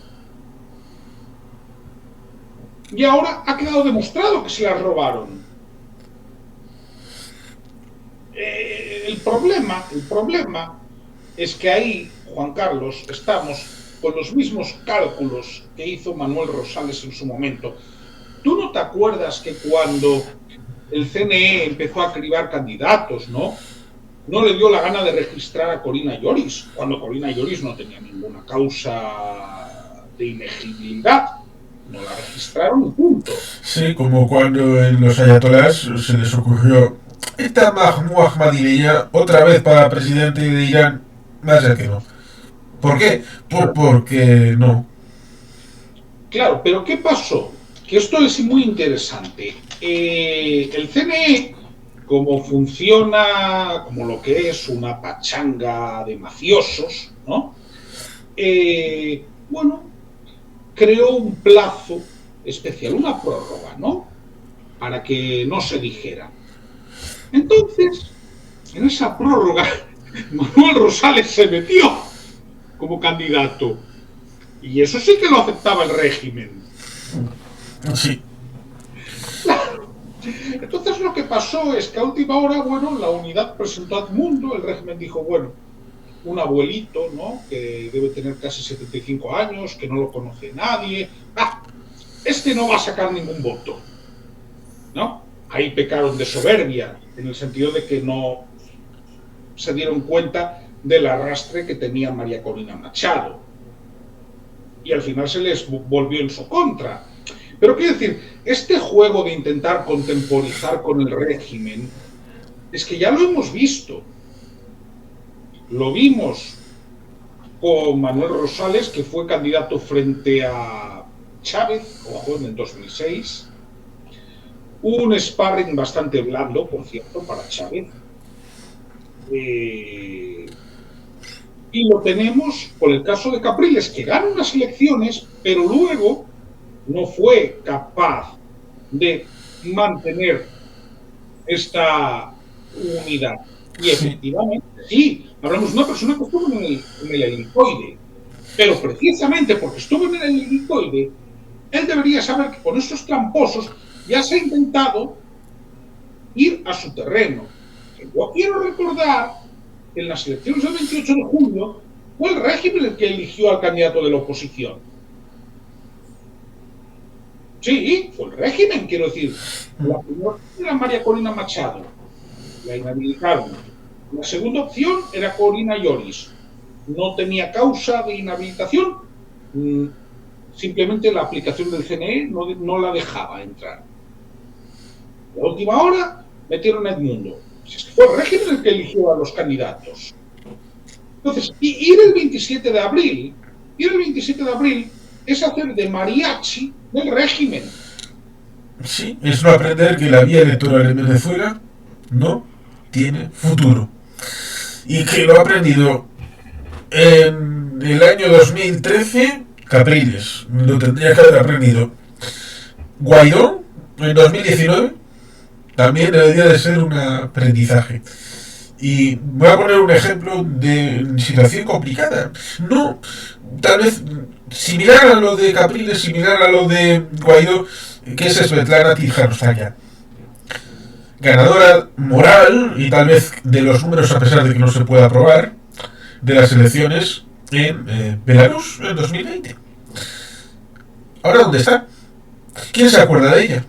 Y ahora ha quedado demostrado que se las robaron. El problema es que ahí, Juan Carlos, estamos con los mismos cálculos que hizo Manuel Rosales en su momento. ¿Tú no te acuerdas que cuando el CNE empezó a cribar candidatos, ¿no? no le dio la gana de registrar a Corina Yoris, cuando Corina Yoris no tenía ninguna causa de inegibilidad. No la registraron y punto. Sí, como cuando en los ayatolás se les ocurrió esta Mahmoud Ahmadinejad otra vez para presidente de Irán, vaya que no. ¿Por qué? Porque no. Claro, pero ¿qué pasó? Que esto es muy interesante. El CNE, como funciona, como lo que es una pachanga de mafiosos, ¿no? Bueno, creó un plazo especial, una prórroga, ¿no? Para que no se dijera. Entonces, en esa prórroga, Manuel Rosales se metió como candidato. Y eso sí que lo aceptaba el régimen. Sí. Entonces lo que pasó es que a última hora, bueno, la unidad presentó a Edmundo, el régimen dijo, bueno, un abuelito, ¿no? Que debe tener casi 75 años, que no lo conoce nadie. Este no va a sacar ningún voto, ¿no? Ahí pecaron de soberbia, en el sentido de que no se dieron cuenta del arrastre que tenía María Corina Machado. Y al final se les volvió en su contra. Pero quiero decir, este juego de intentar contemporizar con el régimen, es que ya lo hemos visto. Lo vimos con Manuel Rosales, que fue candidato frente a Chávez, ojo, en el 2006. Un sparring bastante blando, por cierto, para Chávez. Y lo tenemos con el caso de Capriles, que gana unas elecciones, pero luego no fue capaz de mantener esta unidad. Y efectivamente, sí, hablamos de una persona que estuvo en el helicoide, pero precisamente porque estuvo en el helicoide, él debería saber que con estos tramposos ya se ha intentado ir a su terreno. Yo quiero recordar que en las elecciones del 28 de julio fue el régimen el que eligió al candidato de la oposición. Sí, fue el régimen, quiero decir. La primera era María Corina Machado, la inhabilitaron. La segunda opción era Corina Yoris. No tenía causa de inhabilitación, simplemente la aplicación del CNE no la dejaba entrar. La última hora metieron a Edmundo. Es que fue el régimen el que eligió a los candidatos. Entonces, ir el 27 de abril es hacer de mariachi del régimen. Sí, es no aprender que la vía electoral en Venezuela no tiene futuro. Y que lo ha aprendido en el año 2013 Capriles, lo tendría que haber aprendido Guaidó en 2019, también debería de ser un aprendizaje. Y voy a poner un ejemplo de situación complicada. No, tal vez similar a lo de Capriles, similar a lo de Guaidó, que es Svetlana Tijanostaya. Ganadora moral, y tal vez de los números, a pesar de que no se pueda probar, de las elecciones en Belarus en 2020. ¿Ahora dónde está? ¿Quién se acuerda de ella?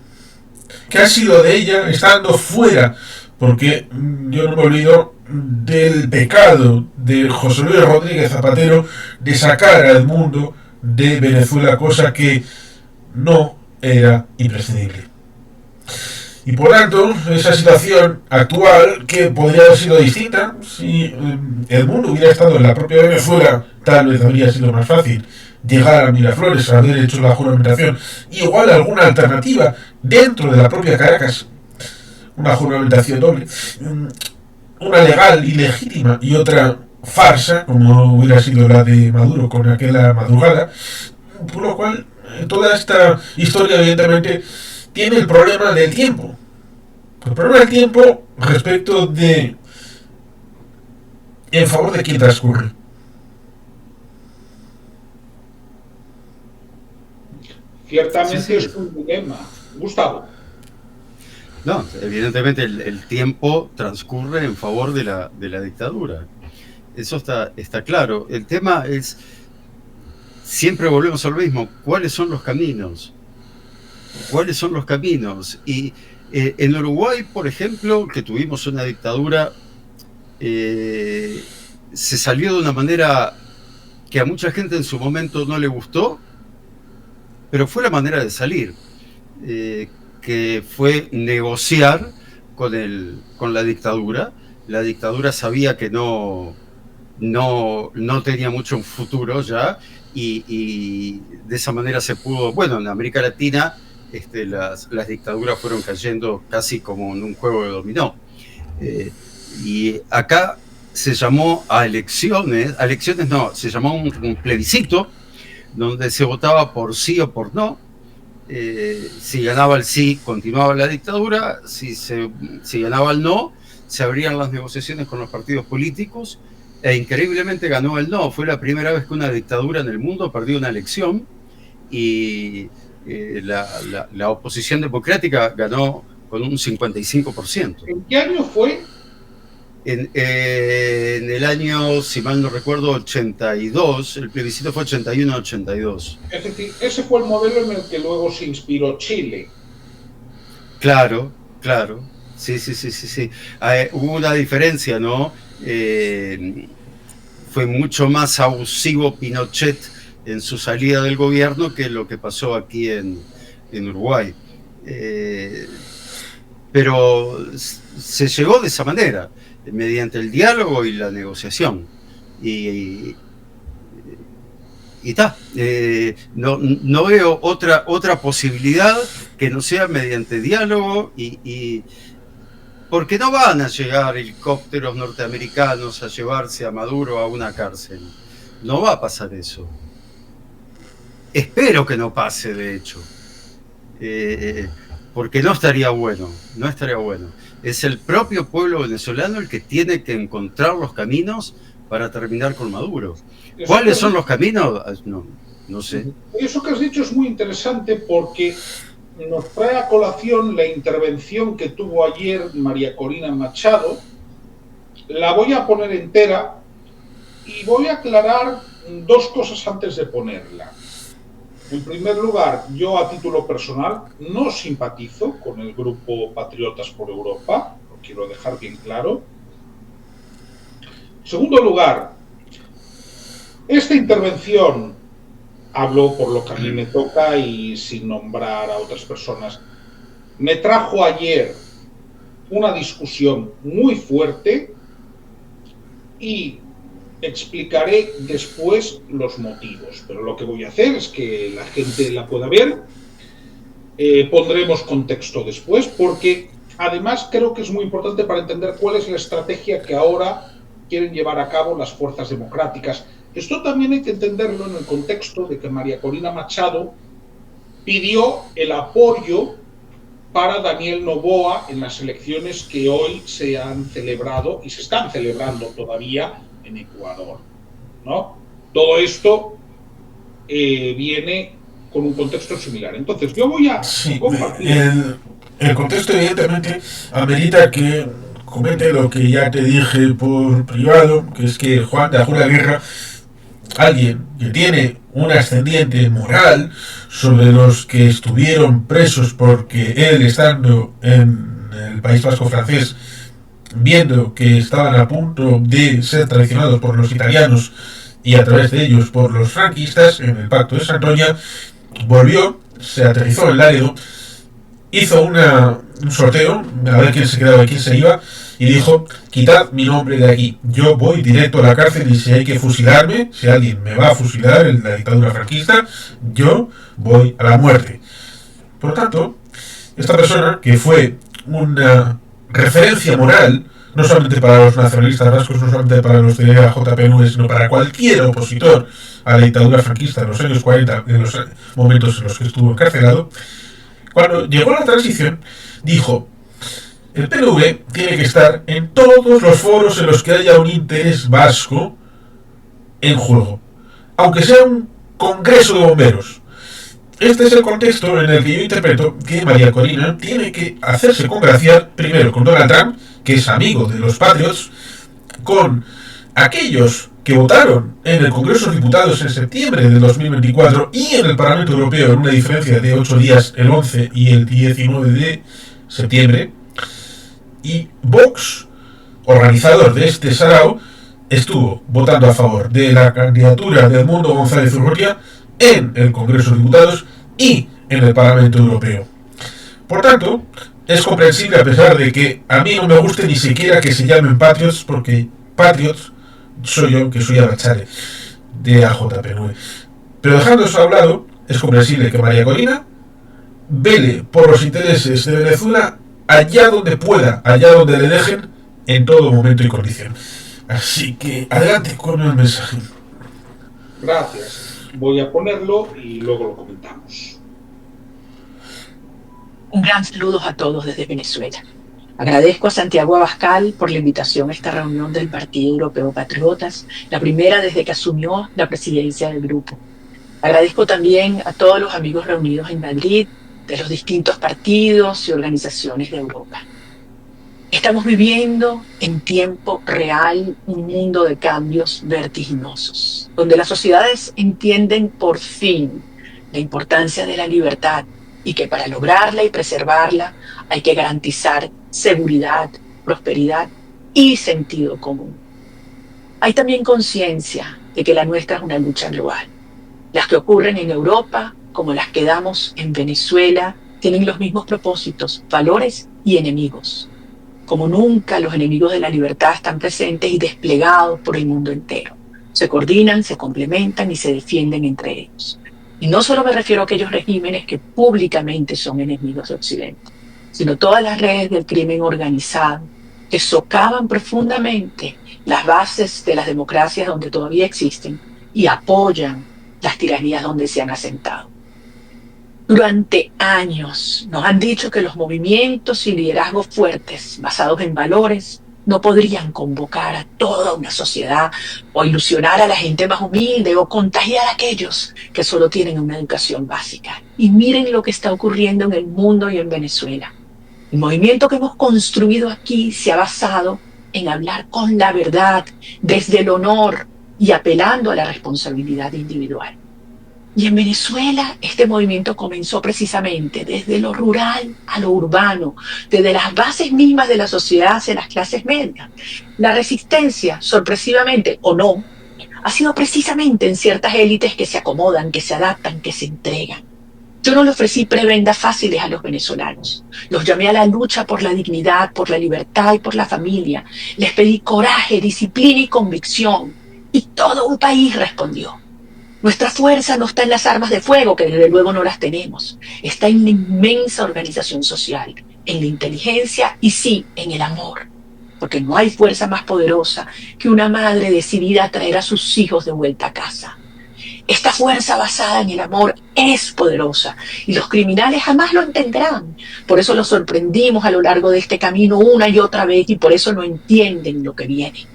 ¿Qué ha sido de ella estando fuera? Porque yo no me olvido del pecado de José Luis Rodríguez Zapatero de sacar al mundo de Venezuela, cosa que no era imprescindible. Y por tanto, esa situación actual, que podría haber sido distinta si el mundo hubiera estado en la propia Venezuela, tal vez habría sido más fácil llegar a Miraflores, haber hecho la juramentación, igual alguna alternativa dentro de la propia Caracas, una juramentación doble, una legal y legítima y otra farsa, como hubiera sido la de Maduro con aquella madrugada, por lo cual toda esta historia evidentemente tiene el problema del tiempo. El problema del tiempo respecto de en favor de quién transcurre. Ciertamente sí. Es un dilema. Gustavo. No, evidentemente el tiempo transcurre en favor de la dictadura. Eso está claro. El tema es, siempre volvemos a lo mismo, ¿cuáles son los caminos? ¿Cuáles son los caminos? Y en Uruguay, por ejemplo, que tuvimos una dictadura se salió de una manera que a mucha gente en su momento no le gustó, pero fue la manera de salir, que fue negociar con la dictadura. La dictadura sabía que no tenía mucho futuro ya, y de esa manera se pudo, bueno, en América Latina las dictaduras fueron cayendo casi como en un juego de dominó. Y acá se llamó se llamó un plebiscito, donde se votaba por sí o por no. Si ganaba el sí, continuaba la dictadura. Si ganaba el no, se abrían las negociaciones con los partidos políticos, e increíblemente ganó el no. Fue la primera vez que una dictadura en el mundo perdió una elección, y la oposición democrática ganó con un 55%. ¿En qué año fue? En el año, si mal no recuerdo, 82, el plebiscito fue 81-82. Es decir, ese fue el modelo en el que luego se inspiró Chile. Claro. Sí. Hubo una diferencia, ¿no? Fue mucho más abusivo Pinochet en su salida del gobierno que lo que pasó aquí en Uruguay. Pero se llegó de esa manera, mediante el diálogo y la negociación. Y está. No veo otra posibilidad que no sea mediante diálogo, y porque no van a llegar helicópteros norteamericanos a llevarse a Maduro a una cárcel. No va a pasar eso. Espero que no pase, de hecho. Porque no estaría bueno. Es el propio pueblo venezolano el que tiene que encontrar los caminos para terminar con Maduro. ¿Cuáles son los caminos? No sé. Eso que has dicho es muy interesante, porque nos trae a colación la intervención que tuvo ayer María Corina Machado. La voy a poner entera y voy a aclarar dos cosas antes de ponerla. En primer lugar, yo a título personal no simpatizo con el grupo Patriotas por Europa, lo quiero dejar bien claro. En segundo lugar, esta intervención, hablo por lo que a mí me toca y sin nombrar a otras personas, me trajo ayer una discusión muy fuerte, y explicaré después los motivos, pero lo que voy a hacer es que la gente la pueda ver. Pondremos contexto después, porque además creo que es muy importante para entender cuál es la estrategia que ahora quieren llevar a cabo las fuerzas democráticas. Esto también hay que entenderlo en el contexto de que María Corina Machado pidió el apoyo para Daniel Noboa en las elecciones que hoy se han celebrado y se están celebrando todavía en Ecuador, ¿no? Todo esto viene con un contexto similar. Entonces, yo voy a compartir. El contexto, evidentemente, amerita que comente lo que ya te dije por privado, que es que Juan de Ajula Guerra, alguien que tiene un ascendiente moral sobre los que estuvieron presos porque él, estando en el País Vasco francés, viendo que estaban a punto de ser traicionados por los italianos y a través de ellos por los franquistas en el Pacto de Santoña, volvió, se aterrizó en Laredo, hizo un sorteo a ver quién se quedaba y quién se iba, y dijo: quitad mi nombre de aquí, yo voy directo a la cárcel, y si hay que fusilarme, si alguien me va a fusilar en la dictadura franquista, yo voy a la muerte. Por lo tanto, esta persona, que fue una referencia moral, no solamente para los nacionalistas vascos, no solamente para los de la JPNV, sino para cualquier opositor a la dictadura franquista en los años 40, en los momentos en los que estuvo encarcelado, cuando llegó la transición, dijo: el PNV tiene que estar en todos los foros en los que haya un interés vasco en juego, aunque sea un congreso de bomberos. Este es el contexto en el que yo interpreto que María Corina tiene que hacerse congraciar primero con Donald Trump, que es amigo de los Patriots, con aquellos que votaron en el Congreso de Diputados en septiembre de 2024 y en el Parlamento Europeo en una diferencia de 8 días, el 11 y el 19 de septiembre, y Vox, organizador de este sarao, estuvo votando a favor de la candidatura de Edmundo González Urrutia en el Congreso de Diputados y en el Parlamento Europeo. Por tanto, es comprensible, a pesar de que a mí no me guste ni siquiera que se llamen Patriots, porque Patriots soy yo, que soy Abachare de AJPNV. Pero dejando eso a un lado, es comprensible que María Corina vele por los intereses de Venezuela allá donde pueda, allá donde le dejen, en todo momento y condición. Así que adelante con el mensaje. Gracias. Voy a ponerlo y luego lo comentamos. Un gran saludo a todos desde Venezuela. Agradezco a Santiago Abascal por la invitación a esta reunión del Partido Europeo Patriotas, la primera desde que asumió la presidencia del grupo. Agradezco también a todos los amigos reunidos en Madrid, de los distintos partidos y organizaciones de Europa. Estamos viviendo en tiempo real un mundo de cambios vertiginosos, donde las sociedades entienden por fin la importancia de la libertad y que para lograrla y preservarla hay que garantizar seguridad, prosperidad y sentido común. Hay también conciencia de que la nuestra es una lucha global. Las que ocurren en Europa, como las que damos en Venezuela, tienen los mismos propósitos, valores y enemigos. Como nunca, los enemigos de la libertad están presentes y desplegados por el mundo entero. Se coordinan, se complementan y se defienden entre ellos. Y no solo me refiero a aquellos regímenes que públicamente son enemigos de Occidente, sino todas las redes del crimen organizado que socavan profundamente las bases de las democracias donde todavía existen y apoyan las tiranías donde se han asentado. Durante años nos han dicho que los movimientos y liderazgos fuertes basados en valores no podrían convocar a toda una sociedad o ilusionar a la gente más humilde o contagiar a aquellos que solo tienen una educación básica. Y miren lo que está ocurriendo en el mundo y en Venezuela. El movimiento que hemos construido aquí se ha basado en hablar con la verdad, desde el honor y apelando a la responsabilidad individual. Y en Venezuela este movimiento comenzó precisamente desde lo rural a lo urbano, desde las bases mismas de la sociedad hacia las clases medias. La resistencia, sorpresivamente o no, ha sido precisamente en ciertas élites que se acomodan, que se adaptan, que se entregan. Yo no le ofrecí prebendas fáciles a los venezolanos. Los llamé a la lucha por la dignidad, por la libertad y por la familia. Les pedí coraje, disciplina y convicción. Y todo un país respondió. Nuestra fuerza no está en las armas de fuego, que desde luego no las tenemos. Está en la inmensa organización social, en la inteligencia y sí, en el amor. Porque no hay fuerza más poderosa que una madre decidida a traer a sus hijos de vuelta a casa. Esta fuerza basada en el amor es poderosa y los criminales jamás lo entenderán. Por eso los sorprendimos a lo largo de este camino una y otra vez y por eso no entienden lo que viene.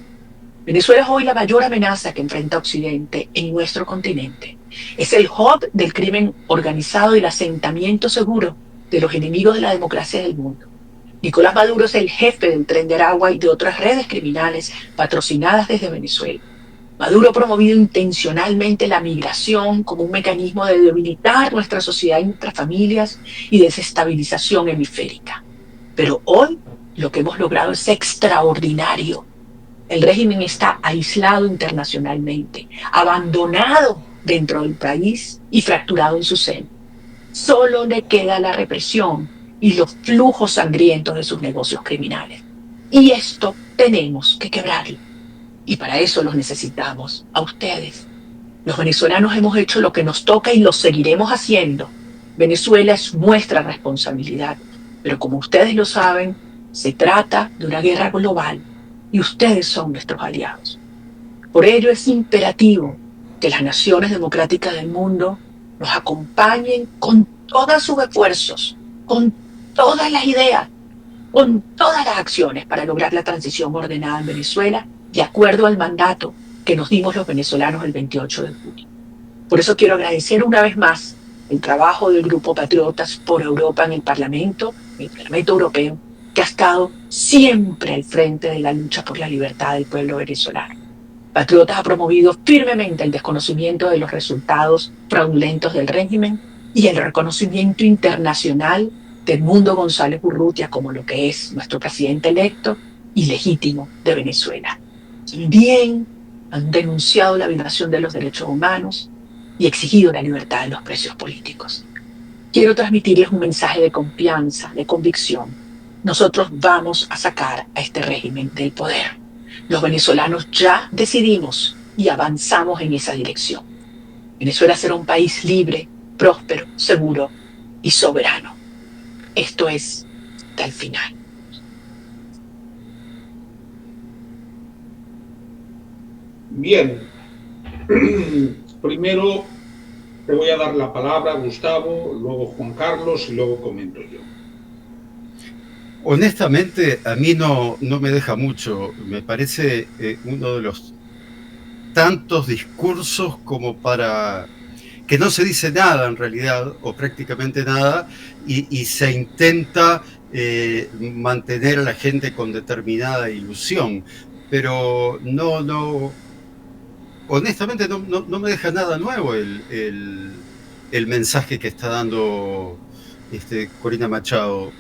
Venezuela es hoy la mayor amenaza que enfrenta Occidente en nuestro continente. Es el hub del crimen organizado y el asentamiento seguro de los enemigos de la democracia del mundo. Nicolás Maduro es el jefe del Tren de Aragua y de otras redes criminales patrocinadas desde Venezuela. Maduro ha promovido intencionalmente la migración como un mecanismo de debilitar nuestra sociedad intrafamilias y desestabilización hemisférica. Pero hoy lo que hemos logrado es extraordinario. El régimen está aislado internacionalmente, abandonado dentro del país y fracturado en su seno. Solo le queda la represión y los flujos sangrientos de sus negocios criminales. Y esto tenemos que quebrarlo. Y para eso los necesitamos a ustedes. Los venezolanos hemos hecho lo que nos toca y lo seguiremos haciendo. Venezuela es nuestra responsabilidad. Pero como ustedes lo saben, se trata de una guerra global. Y ustedes son nuestros aliados. Por ello es imperativo que las naciones democráticas del mundo nos acompañen con todos sus esfuerzos, con todas las ideas, con todas las acciones para lograr la transición ordenada en Venezuela de acuerdo al mandato que nos dimos los venezolanos el 28 de junio. Por eso quiero agradecer una vez más el trabajo del Grupo Patriotas por Europa en el Parlamento Europeo, que ha estado siempre al frente de la lucha por la libertad del pueblo venezolano. Patriotas ha promovido firmemente el desconocimiento de los resultados fraudulentos del régimen y el reconocimiento internacional de Edmundo González Urrutia como lo que es nuestro presidente electo ilegítimo de Venezuela. También han denunciado la violación de los derechos humanos y exigido la libertad de los presos políticos. Quiero transmitirles un mensaje de confianza, de convicción. Nosotros vamos a sacar a este régimen del poder. Los venezolanos ya decidimos y avanzamos en esa dirección. Venezuela será un país libre, próspero, seguro y soberano. Esto es hasta el final. Bien, primero te voy a dar la palabra, Gustavo, luego Juan Carlos y luego comento yo. Honestamente, a mí no me deja mucho. Me parece uno de los tantos discursos como para que no se dice nada en realidad, o prácticamente nada, y se intenta mantener a la gente con determinada ilusión. Pero honestamente no me deja nada nuevo el mensaje que está dando Corina Machado.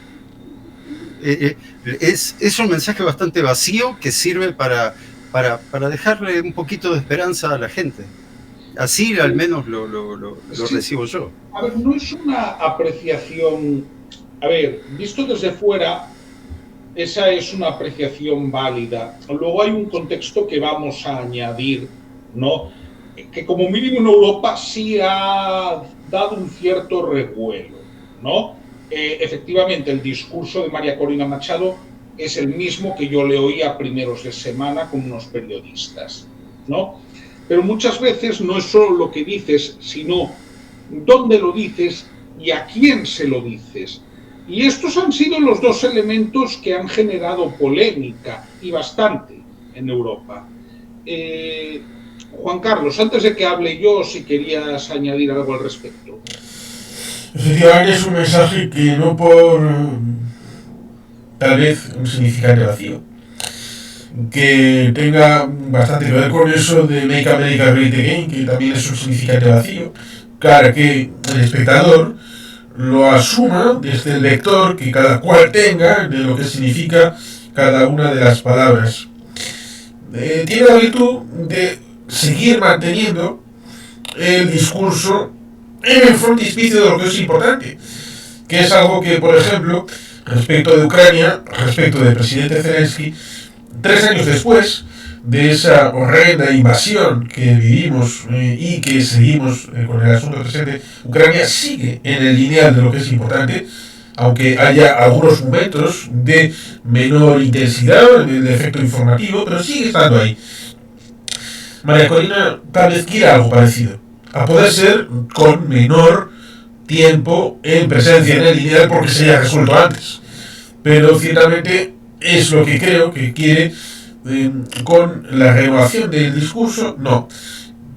Es un mensaje bastante vacío que sirve para dejarle un poquito de esperanza a la gente. Así al menos lo recibo yo. A ver, no es una apreciación... A ver, visto desde fuera, esa es una apreciación válida. Luego hay un contexto que vamos a añadir, ¿no? Que como mínimo en Europa sí ha dado un cierto revuelo, ¿no? Efectivamente, el discurso de María Corina Machado es el mismo que yo le oí a primeros de semana con unos periodistas, ¿no? Pero muchas veces no es solo lo que dices, sino dónde lo dices y a quién se lo dices. Y estos han sido los dos elementos que han generado polémica, y bastante, en Europa. Juan Carlos, antes de que hable yo, si querías añadir algo al respecto. Efectivamente es un mensaje que no por tal vez un significante vacío, que tenga bastante que ver con eso de Make America Great Again, que también es un significante vacío, para que el espectador lo asuma desde el lector que cada cual tenga de lo que significa cada una de las palabras. Tiene la virtud de seguir manteniendo el discurso en el frontispicio de lo que es importante, que es algo que, por ejemplo, respecto de Ucrania, respecto del presidente Zelensky, 3 años después de esa horrenda invasión que vivimos y que seguimos con el asunto presente, Ucrania sigue en el lineal de lo que es importante, aunque haya algunos momentos de menor intensidad, de efecto informativo, pero sigue estando ahí. María Corina tal vez quiera algo parecido, a poder ser con menor tiempo en presencia en el lineal porque se haya resuelto antes, pero ciertamente es lo que creo que quiere con la renovación del discurso, no,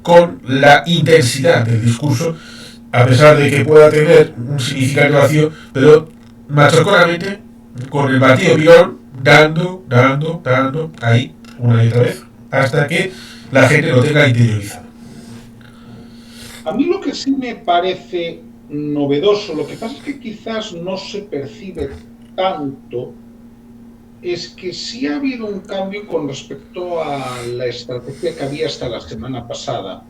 con la intensidad del discurso, a pesar de que pueda tener un significado vacío, pero machaconamente, con el batido pilón, dando, ahí, una y otra vez, hasta que la gente lo tenga interiorizado. A mí lo que sí me parece novedoso, lo que pasa es que quizás no se percibe tanto, es que sí ha habido un cambio con respecto a la estrategia que había hasta la semana pasada.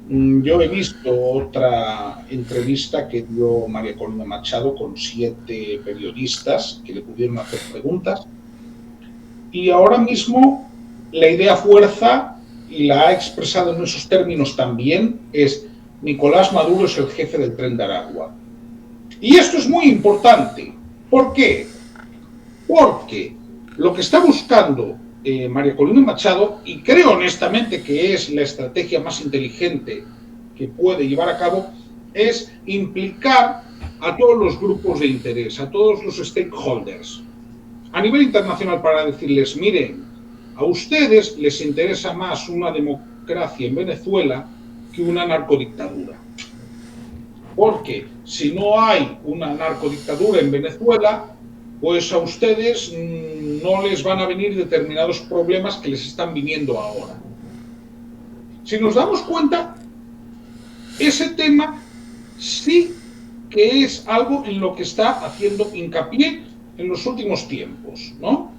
Yo he visto otra entrevista que dio María Corina Machado con 7 periodistas que le pudieron hacer preguntas, y ahora mismo la idea fuerza, y la ha expresado en esos términos también, es Nicolás Maduro es el jefe del Tren de Aragua. Y esto es muy importante. ¿Por qué? Porque lo que está buscando María Corina Machado, y creo honestamente que es la estrategia más inteligente que puede llevar a cabo, es implicar a todos los grupos de interés, a todos los stakeholders, a nivel internacional, para decirles, miren, a ustedes les interesa más una democracia en Venezuela que una narcodictadura. Porque si no hay una narcodictadura en Venezuela, pues a ustedes no les van a venir determinados problemas que les están viniendo ahora. Si nos damos cuenta, ese tema sí que es algo en lo que está haciendo hincapié en los últimos tiempos, ¿no?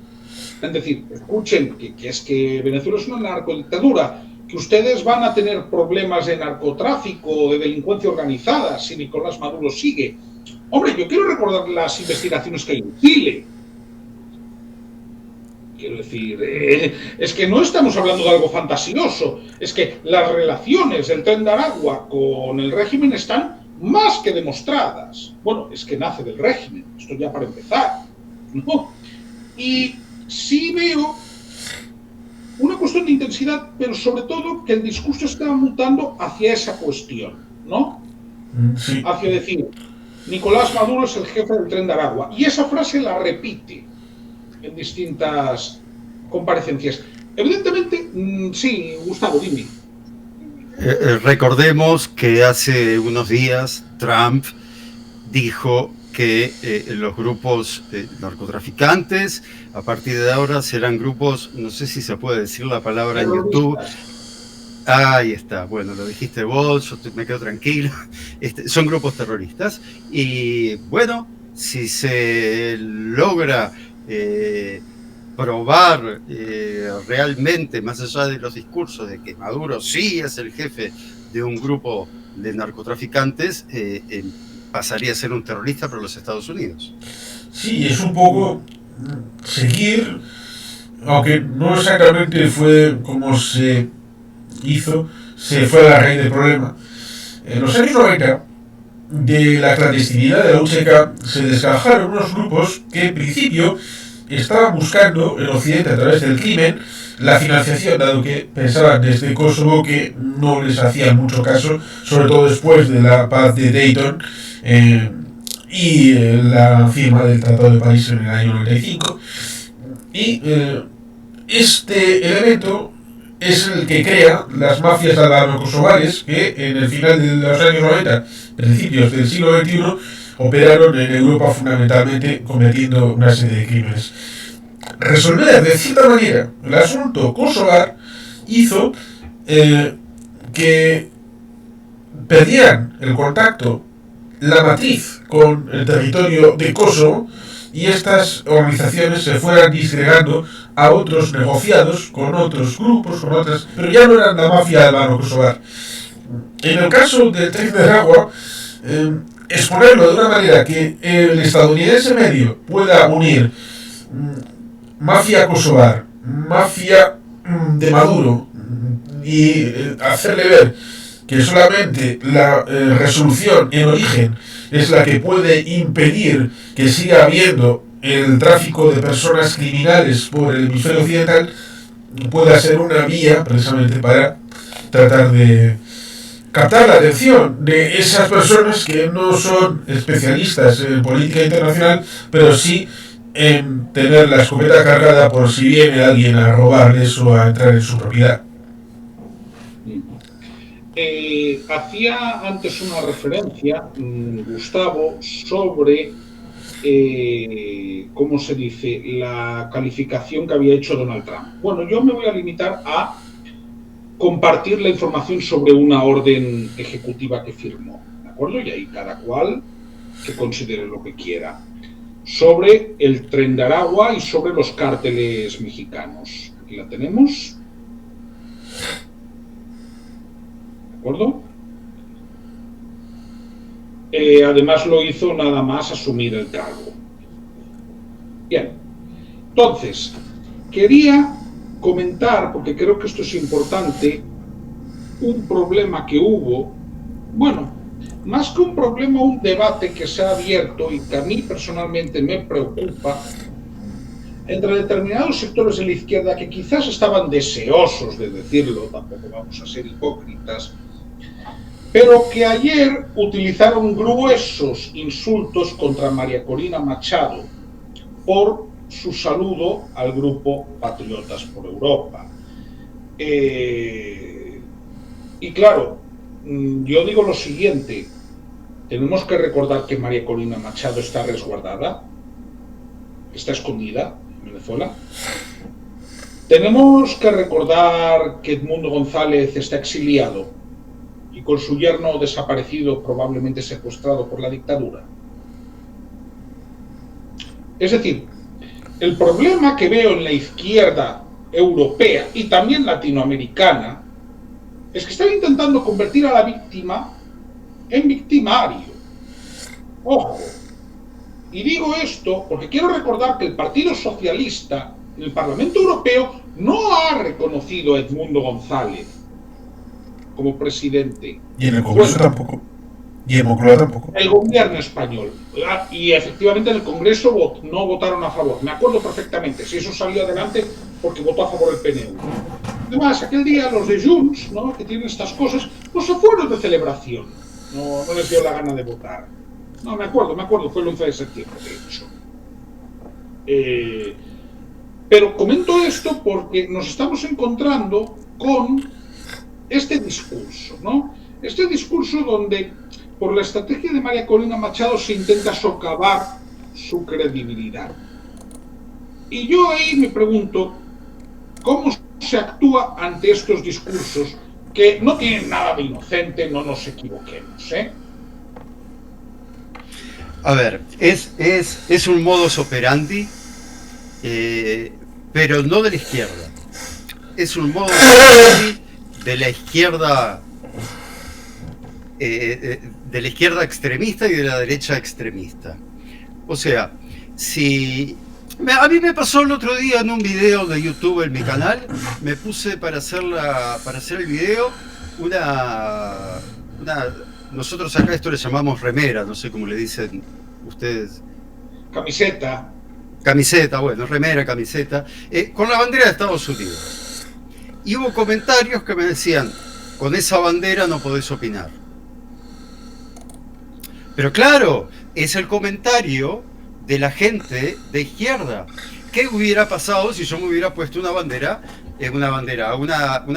Es decir, escuchen, que es que Venezuela es una narcodictadura, que ustedes van a tener problemas de narcotráfico, de delincuencia organizada, si Nicolás Maduro sigue. Hombre, yo quiero recordar las investigaciones que hay en Chile. Quiero decir, es que no estamos hablando de algo fantasioso, es que las relaciones del Tren de Aragua con el régimen están más que demostradas. Bueno, es que nace del régimen, esto ya para empezar, ¿no? Y sí veo una cuestión de intensidad, pero sobre todo que el discurso está mutando hacia esa cuestión, ¿no? Sí. Hacia decir, Nicolás Maduro es el jefe del Tren de Aragua. Y esa frase la repite en distintas comparecencias. Evidentemente, sí, Gustavo, dime. Recordemos que hace unos días Trump dijo que los grupos narcotraficantes a partir de ahora serán grupos, no sé si se puede decir la palabra en YouTube. Ahí está, bueno, lo dijiste vos, yo me quedo tranquilo. Son grupos terroristas y bueno, si se logra probar realmente, más allá de los discursos de que Maduro sí es el jefe de un grupo de narcotraficantes, pasaría a ser un terrorista para los Estados Unidos. Sí, es un poco seguir, aunque no exactamente fue como se hizo, se fue a la raíz del problema. En los años 90, de la clandestinidad de la UCK se desgajaron unos grupos que en principio estaban buscando en Occidente a través del crimen la financiación, dado que pensaban desde Kosovo que no les hacían mucho caso, sobre todo después de la paz de Dayton y la firma del Tratado de París en el año 95. Y este elemento es el que crea las mafias albano-kosovares que en el final de los años 90, principios del siglo XXI, operaron en Europa fundamentalmente cometiendo una serie de crímenes. Resolver de cierta manera el asunto kosovar hizo que perdieran el contacto, la matriz con el territorio de Kosovo, y estas organizaciones se fueran disgregando a otros negociados con otros grupos, con otras, pero ya no eran la mafia albano-kosovar. En el caso del Tren de Aragua, exponerlo de una manera que el estadounidense medio pueda unir mafia kosovar, mafia de Maduro, y hacerle ver que solamente la resolución en origen es la que puede impedir que siga habiendo el tráfico de personas criminales por el hemisferio occidental, pueda ser una vía precisamente para tratar de captar la atención de esas personas que no son especialistas en política internacional, pero sí en tener la escopeta cargada por si viene alguien a robarles o a entrar en su propiedad. Hacía antes una referencia, Gustavo, sobre, ¿cómo se dice?, la calificación que había hecho Donald Trump. Bueno, yo me voy a limitar a compartir la información sobre una orden ejecutiva que firmó, ¿de acuerdo? Y ahí cada cual que considere lo que quiera. Sobre el Tren de Aragua y sobre los cárteles mexicanos. Aquí la tenemos. ¿De acuerdo? Además lo hizo nada más asumir el cargo. Bien. Entonces, quería comentar, porque creo que esto es importante, un problema que hubo, bueno, más que un problema, un debate que se ha abierto y que a mí personalmente me preocupa, entre determinados sectores de la izquierda que quizás estaban deseosos de decirlo, tampoco vamos a ser hipócritas, pero que ayer utilizaron gruesos insultos contra María Corina Machado por su saludo al grupo Patriotas por Europa. Y claro, yo digo lo siguiente, tenemos que recordar que María Corina Machado está resguardada, está escondida en Venezuela. Tenemos que recordar que Edmundo González está exiliado y con su yerno desaparecido, probablemente secuestrado por la dictadura. Es decir, El problema que veo en la izquierda europea y también latinoamericana es que están intentando convertir a la víctima en victimario. Ojo. Y digo esto porque quiero recordar que el Partido Socialista en el Parlamento Europeo no ha reconocido a Edmundo González como presidente. Y en el Congreso tampoco. Y en Moncloa tampoco. El gobierno español. Y efectivamente en el Congreso no votaron a favor. Me acuerdo perfectamente. Si eso salió adelante porque votó a favor el PNV. Además, aquel día los de Junts, ¿no?, que tienen estas cosas, pues se fueron de celebración. No les dio la gana de votar. No, me acuerdo, fue el 11 de septiembre, de hecho. Pero comento esto porque nos estamos encontrando con este discurso, ¿no? Este discurso donde, por la estrategia de María Corina Machado, se intenta socavar su credibilidad. Y yo ahí me pregunto, ¿cómo se actúa ante estos discursos que no tienen nada de inocente? No nos equivoquemos, ¿eh? A ver, es un modus operandi, pero no de la izquierda. Es un modus operandi de la izquierda, extremista y de la derecha extremista. O sea, a mí me pasó el otro día en un video de YouTube en mi canal, me puse para hacer el video nosotros acá esto le llamamos remera, no sé cómo le dicen ustedes. Camiseta, bueno, remera, camiseta, con la bandera de Estados Unidos. Y hubo comentarios que me decían, con esa bandera no podés opinar. Pero claro, es el comentario de la gente de izquierda. ¿Qué hubiera pasado si yo me hubiera puesto una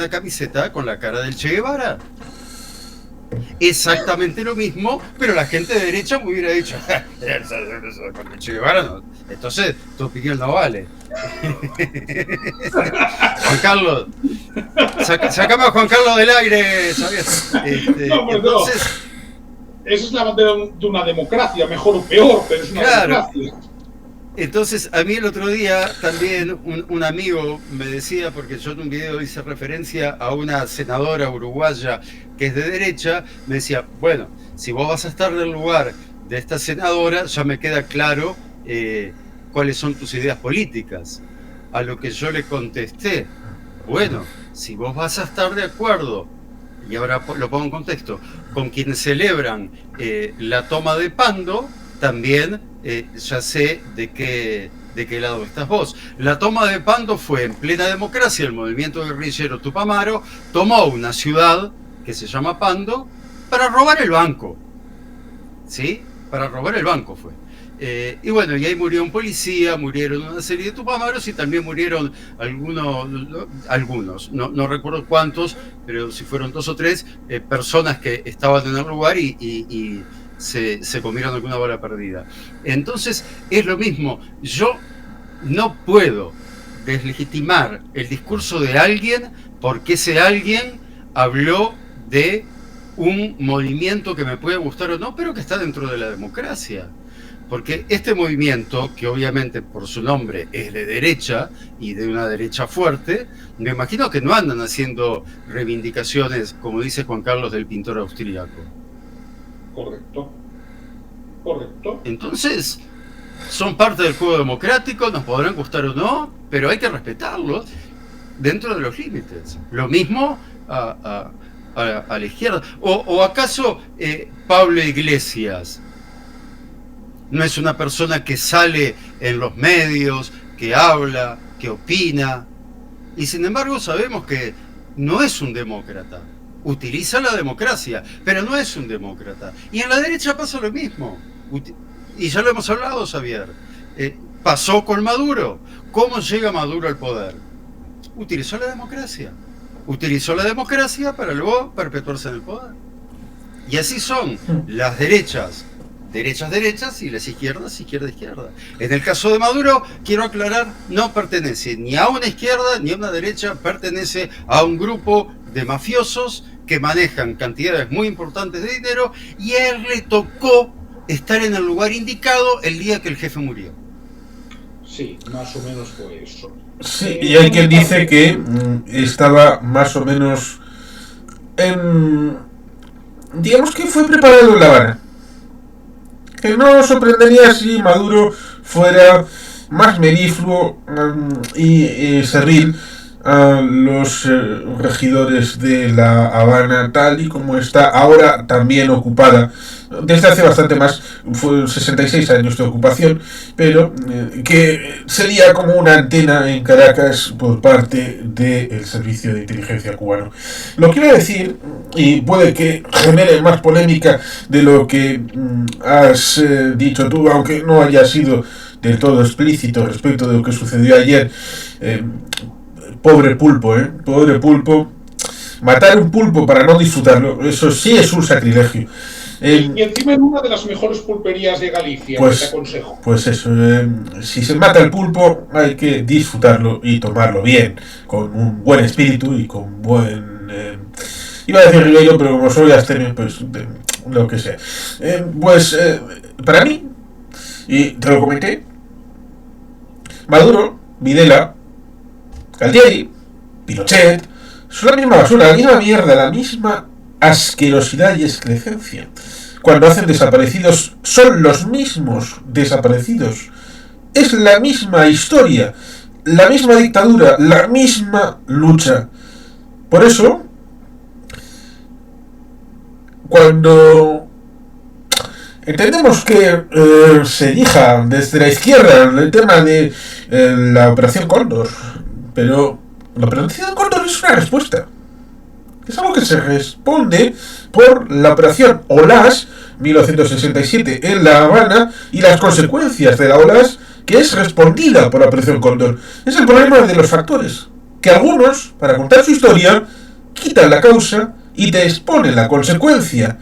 camiseta con la cara del Che Guevara? Exactamente lo mismo, pero la gente de derecha me hubiera dicho, con el Che Guevara no, entonces tu opinión no vale. Juan Carlos, sacame a Juan Carlos del aire, ¿sabes? Entonces, esa es la bandera de una democracia, mejor o peor, pero es una democracia. Entonces, a mí el otro día también un amigo me decía, porque yo en un video hice referencia a una senadora uruguaya que es de derecha, me decía, bueno, si vos vas a estar en el lugar de esta senadora, ya me queda claro cuáles son tus ideas políticas. A lo que yo le contesté, bueno, si vos vas a estar de acuerdo, y ahora lo pongo en contexto, con quienes celebran la toma de Pando, también ya sé de qué lado estás vos. La toma de Pando fue en plena democracia. El movimiento guerrillero Tupamaro tomó una ciudad que se llama Pando para robar el banco. ¿Sí? Para robar el banco fue. Y bueno, y ahí murió un policía, murieron una serie de tupamaros y también murieron algunos, no recuerdo cuántos, pero si fueron 2 o 3 personas que estaban en el lugar y se comieron alguna bala perdida. Entonces es lo mismo, yo no puedo deslegitimar el discurso de alguien porque ese alguien habló de un movimiento que me puede gustar o no, pero que está dentro de la democracia. Porque este movimiento, que obviamente por su nombre es de derecha y de una derecha fuerte, me imagino que no andan haciendo reivindicaciones, como dice Juan Carlos, del pintor austríaco. Correcto. Entonces, son parte del juego democrático, nos podrán gustar o no, pero hay que respetarlos dentro de los límites. Lo mismo a la izquierda. ¿O acaso Pablo Iglesias no es una persona que sale en los medios, que habla, que opina? Y sin embargo sabemos que no es un demócrata. Utiliza la democracia, pero no es un demócrata. Y en la derecha pasa lo mismo. Y ya lo hemos hablado, Xavier. Pasó con Maduro. ¿Cómo llega Maduro al poder? Utilizó la democracia. Utilizó la democracia para luego perpetuarse en el poder. Y así son las derechas y las izquierdas, izquierda. En el caso de Maduro, quiero aclarar, no pertenece ni a una izquierda ni a una derecha, pertenece a un grupo de mafiosos que manejan cantidades muy importantes de dinero y a él le tocó estar en el lugar indicado el día que el jefe murió. Sí, más o menos fue eso. Sí, y hay quien dice que estaba más o menos digamos que fue preparado en La Habana. Que no sorprendería si Maduro fuera más melifluo y servil a los regidores de La Habana, tal y como está ahora también ocupada desde hace bastante más, fue 66 años de ocupación, pero que sería como una antena en Caracas por parte del servicio de inteligencia cubano. Lo que iba a decir, y puede que genere más polémica de lo que has dicho tú, aunque no haya sido del todo explícito respecto de lo que sucedió ayer. Pobre pulpo, pobre pulpo. Matar un pulpo para no disfrutarlo, eso sí es un sacrilegio. Y encima en una de las mejores pulperías de Galicia, pues, te aconsejo. Pues eso, si se mata el pulpo hay que disfrutarlo y tomarlo bien, con un buen espíritu y con buen... iba a decir ribeiro, pero como soy abstemio, pues lo que sea. Para mí, y te lo comenté, Maduro, Videla, Galtieri, Pinochet, son la misma basura, la misma mierda, la misma asquerosidad y excrecencia. Cuando hacen desaparecidos, son los mismos desaparecidos. Es la misma historia, la misma dictadura, la misma lucha. Por eso, cuando entendemos que se elija desde la izquierda el tema de la Operación Cóndor, pero la Operación Cóndor es una respuesta. Es algo que se responde por la Operación OLAS 1967 en La Habana y las consecuencias de la OLAS, que es respondida por la Operación Cóndor. Es el problema de los factores, que algunos, para contar su historia, quitan la causa y te exponen la consecuencia.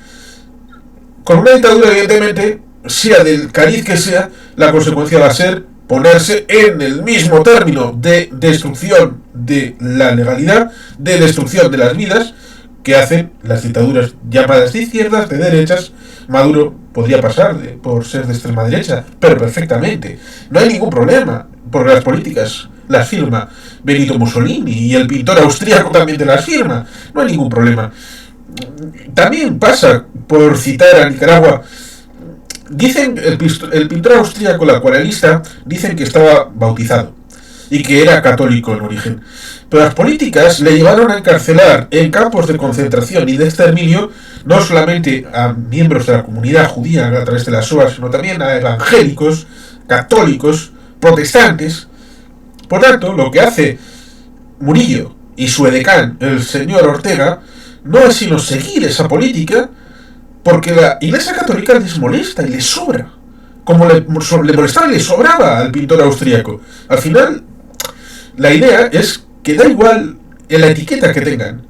Con una dictadura, evidentemente, sea del cariz que sea, la consecuencia va a ser ponerse en el mismo término de destrucción de la legalidad, de destrucción de las vidas, que hacen las dictaduras llamadas de izquierdas, de derechas. Maduro podría pasar por ser de extrema derecha, pero perfectamente. No hay ningún problema, porque las políticas las firma Benito Mussolini y el pintor austríaco también te las firma. No hay ningún problema. También pasa, por citar a Nicaragua, dicen, el pintor austríaco, el acuarelista, dicen que estaba bautizado y que era católico en origen. Pero las políticas le llevaron a encarcelar en campos de concentración y de exterminio no solamente a miembros de la comunidad judía a través de la SOA, sino también a evangélicos, católicos, protestantes. Por tanto, lo que hace Murillo y su edecán, el señor Ortega, no es sino seguir esa política, porque la Iglesia Católica les molesta y les sobra, como le molestaba y le sobraba al pintor austríaco. Al final, la idea es que da igual en la etiqueta que tengan,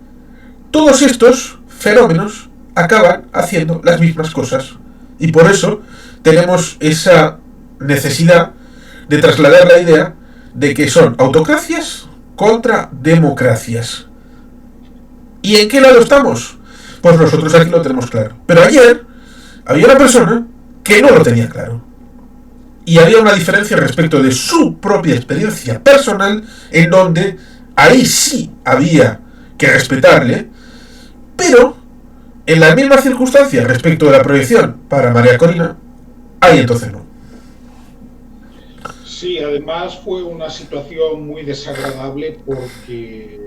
todos estos fenómenos acaban haciendo las mismas cosas, y por eso tenemos esa necesidad de trasladar la idea de que son autocracias contra democracias. ¿Y en qué lado estamos? Pues nosotros aquí lo tenemos claro. Pero ayer había una persona que no lo tenía claro. Y había una diferencia respecto de su propia experiencia personal, en donde ahí sí había que respetarle, pero en la misma circunstancia respecto de la proyección para María Corina, ahí entonces no. Sí, además fue una situación muy desagradable porque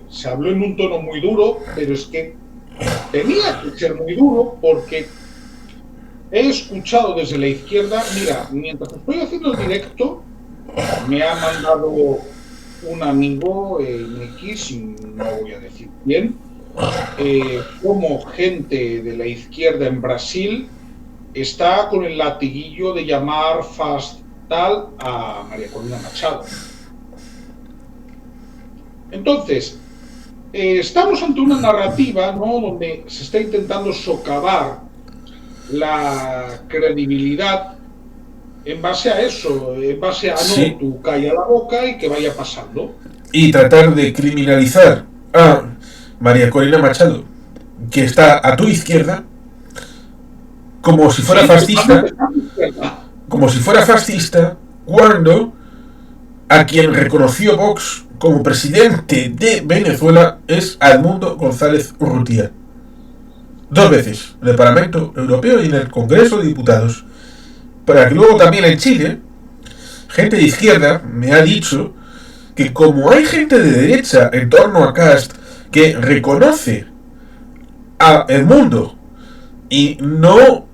se habló en un tono muy duro, pero es que tenía que ser muy duro porque he escuchado desde la izquierda, mira, mientras estoy haciendo el directo, me ha mandado un amigo en X, no voy a decir bien, como gente de la izquierda en Brasil está con el latiguillo de llamar fastal a María Corina Machado. Entonces, estamos ante una narrativa, ¿no?, donde se está intentando socavar la credibilidad en base a eso, en base a sí. No, tú calla la boca y que vaya pasando. Y tratar de criminalizar a María Corina Machado, que está a tu izquierda, como si fuera fascista, cuando a quien reconoció Vox como presidente de Venezuela es a Edmundo González Urrutia. 2 veces, en el Parlamento Europeo y en el Congreso de Diputados. Para que luego también en Chile, gente de izquierda me ha dicho que como hay gente de derecha en torno a Kast que reconoce a Edmundo y no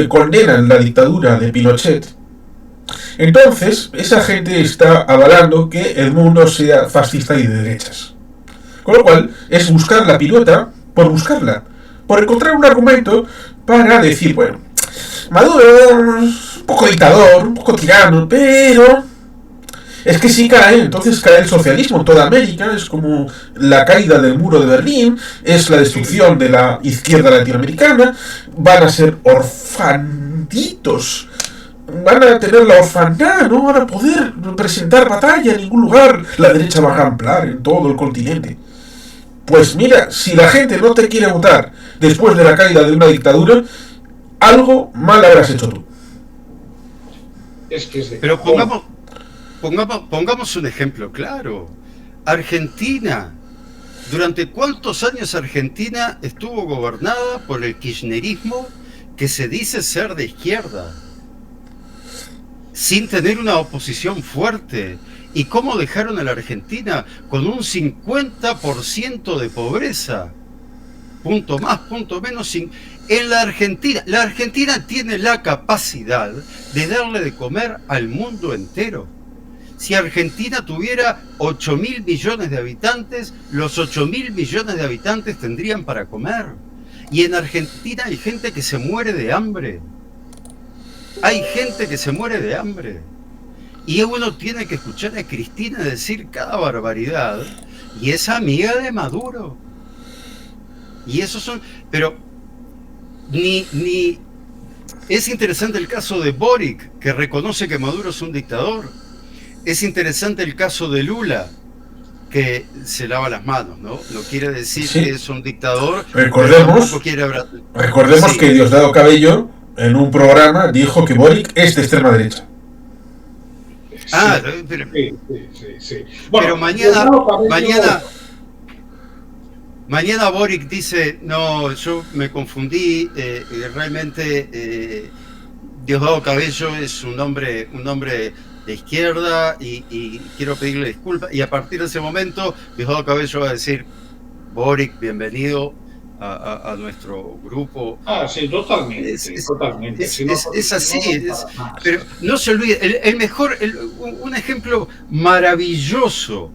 condenan la dictadura de Pinochet, entonces esa gente está avalando que Edmundo sea fascista y de derechas. Con lo cual es buscar la pilota por buscarla, por encontrar un argumento para decir, bueno, Maduro es un poco dictador, un poco tirano, pero es que si cae, entonces cae el socialismo en toda América, es como la caída del muro de Berlín, es la destrucción de la izquierda latinoamericana, van a ser orfanditos, van a tener la orfandad, no van a poder presentar batalla en ningún lugar, la derecha va a ramplar en todo el continente. Pues mira, si la gente no te quiere votar después de la caída de una dictadura, algo mal habrás hecho tú. Es que es de Pero cajón. pongamos un ejemplo claro. Argentina. ¿Durante cuántos años Argentina estuvo gobernada por el kirchnerismo que se dice ser de izquierda? Sin tener una oposición fuerte. ¿Y cómo dejaron a la Argentina con un 50% de pobreza? Punto más, punto menos. En la Argentina tiene la capacidad de darle de comer al mundo entero. Si Argentina tuviera 8.000 millones de habitantes, los 8.000 millones de habitantes tendrían para comer. Y en Argentina hay gente que se muere de hambre. Hay gente que se muere de hambre. Y uno tiene que escuchar a Cristina decir cada barbaridad. Y es amiga de Maduro. Y esos son... Pero ni es interesante el caso de Boric, que reconoce que Maduro es un dictador. Es interesante el caso de Lula, que se lava las manos, ¿no? No quiere decir Sí. que es un dictador. Recordemos Sí. que Diosdado Cabello en un programa dijo que Boric es de extrema derecha. Ah, Sí, pero sí. Bueno, pero mañana, Diosdado Cabello- mañana Boric dice, no, yo me confundí, realmente Diosdado Cabello es un hombre de izquierda y quiero pedirle disculpas. Y a partir de ese momento, Diosdado Cabello va a decir, Boric, bienvenido a nuestro grupo. Ah, sí, totalmente. Totalmente. Si no, Es así, no, para nada. pero no se olvide, un ejemplo maravilloso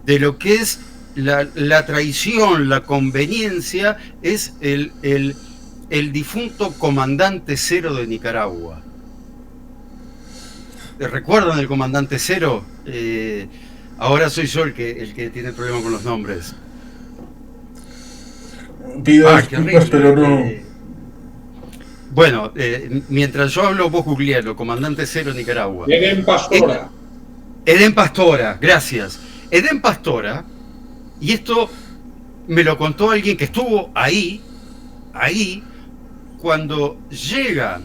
de lo que es la traición, la conveniencia, es el difunto comandante Cero de Nicaragua. ¿Recuerdan el comandante Cero? Ahora soy yo el que tiene problema con los nombres. Pido Qué disculpas, horrible. pero no. Bueno, mientras yo hablo, vos googlealo, comandante Cero Nicaragua. Edén Pastora. Edén Pastora, gracias. Edén Pastora, y esto me lo contó alguien que estuvo ahí, cuando llegan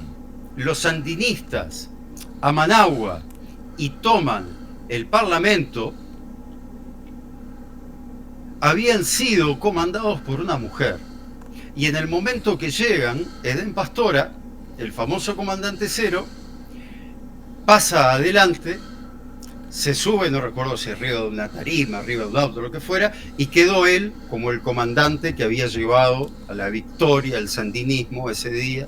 los sandinistas a Managua y toman el Parlamento, habían sido comandados por una mujer. Y en el momento que llegan, Edén Pastora, el famoso comandante Cero, pasa adelante, se sube, no recuerdo si arriba de una tarima, arriba de un auto, lo que fuera, y quedó él como el comandante que había llevado a la victoria, al sandinismo ese día.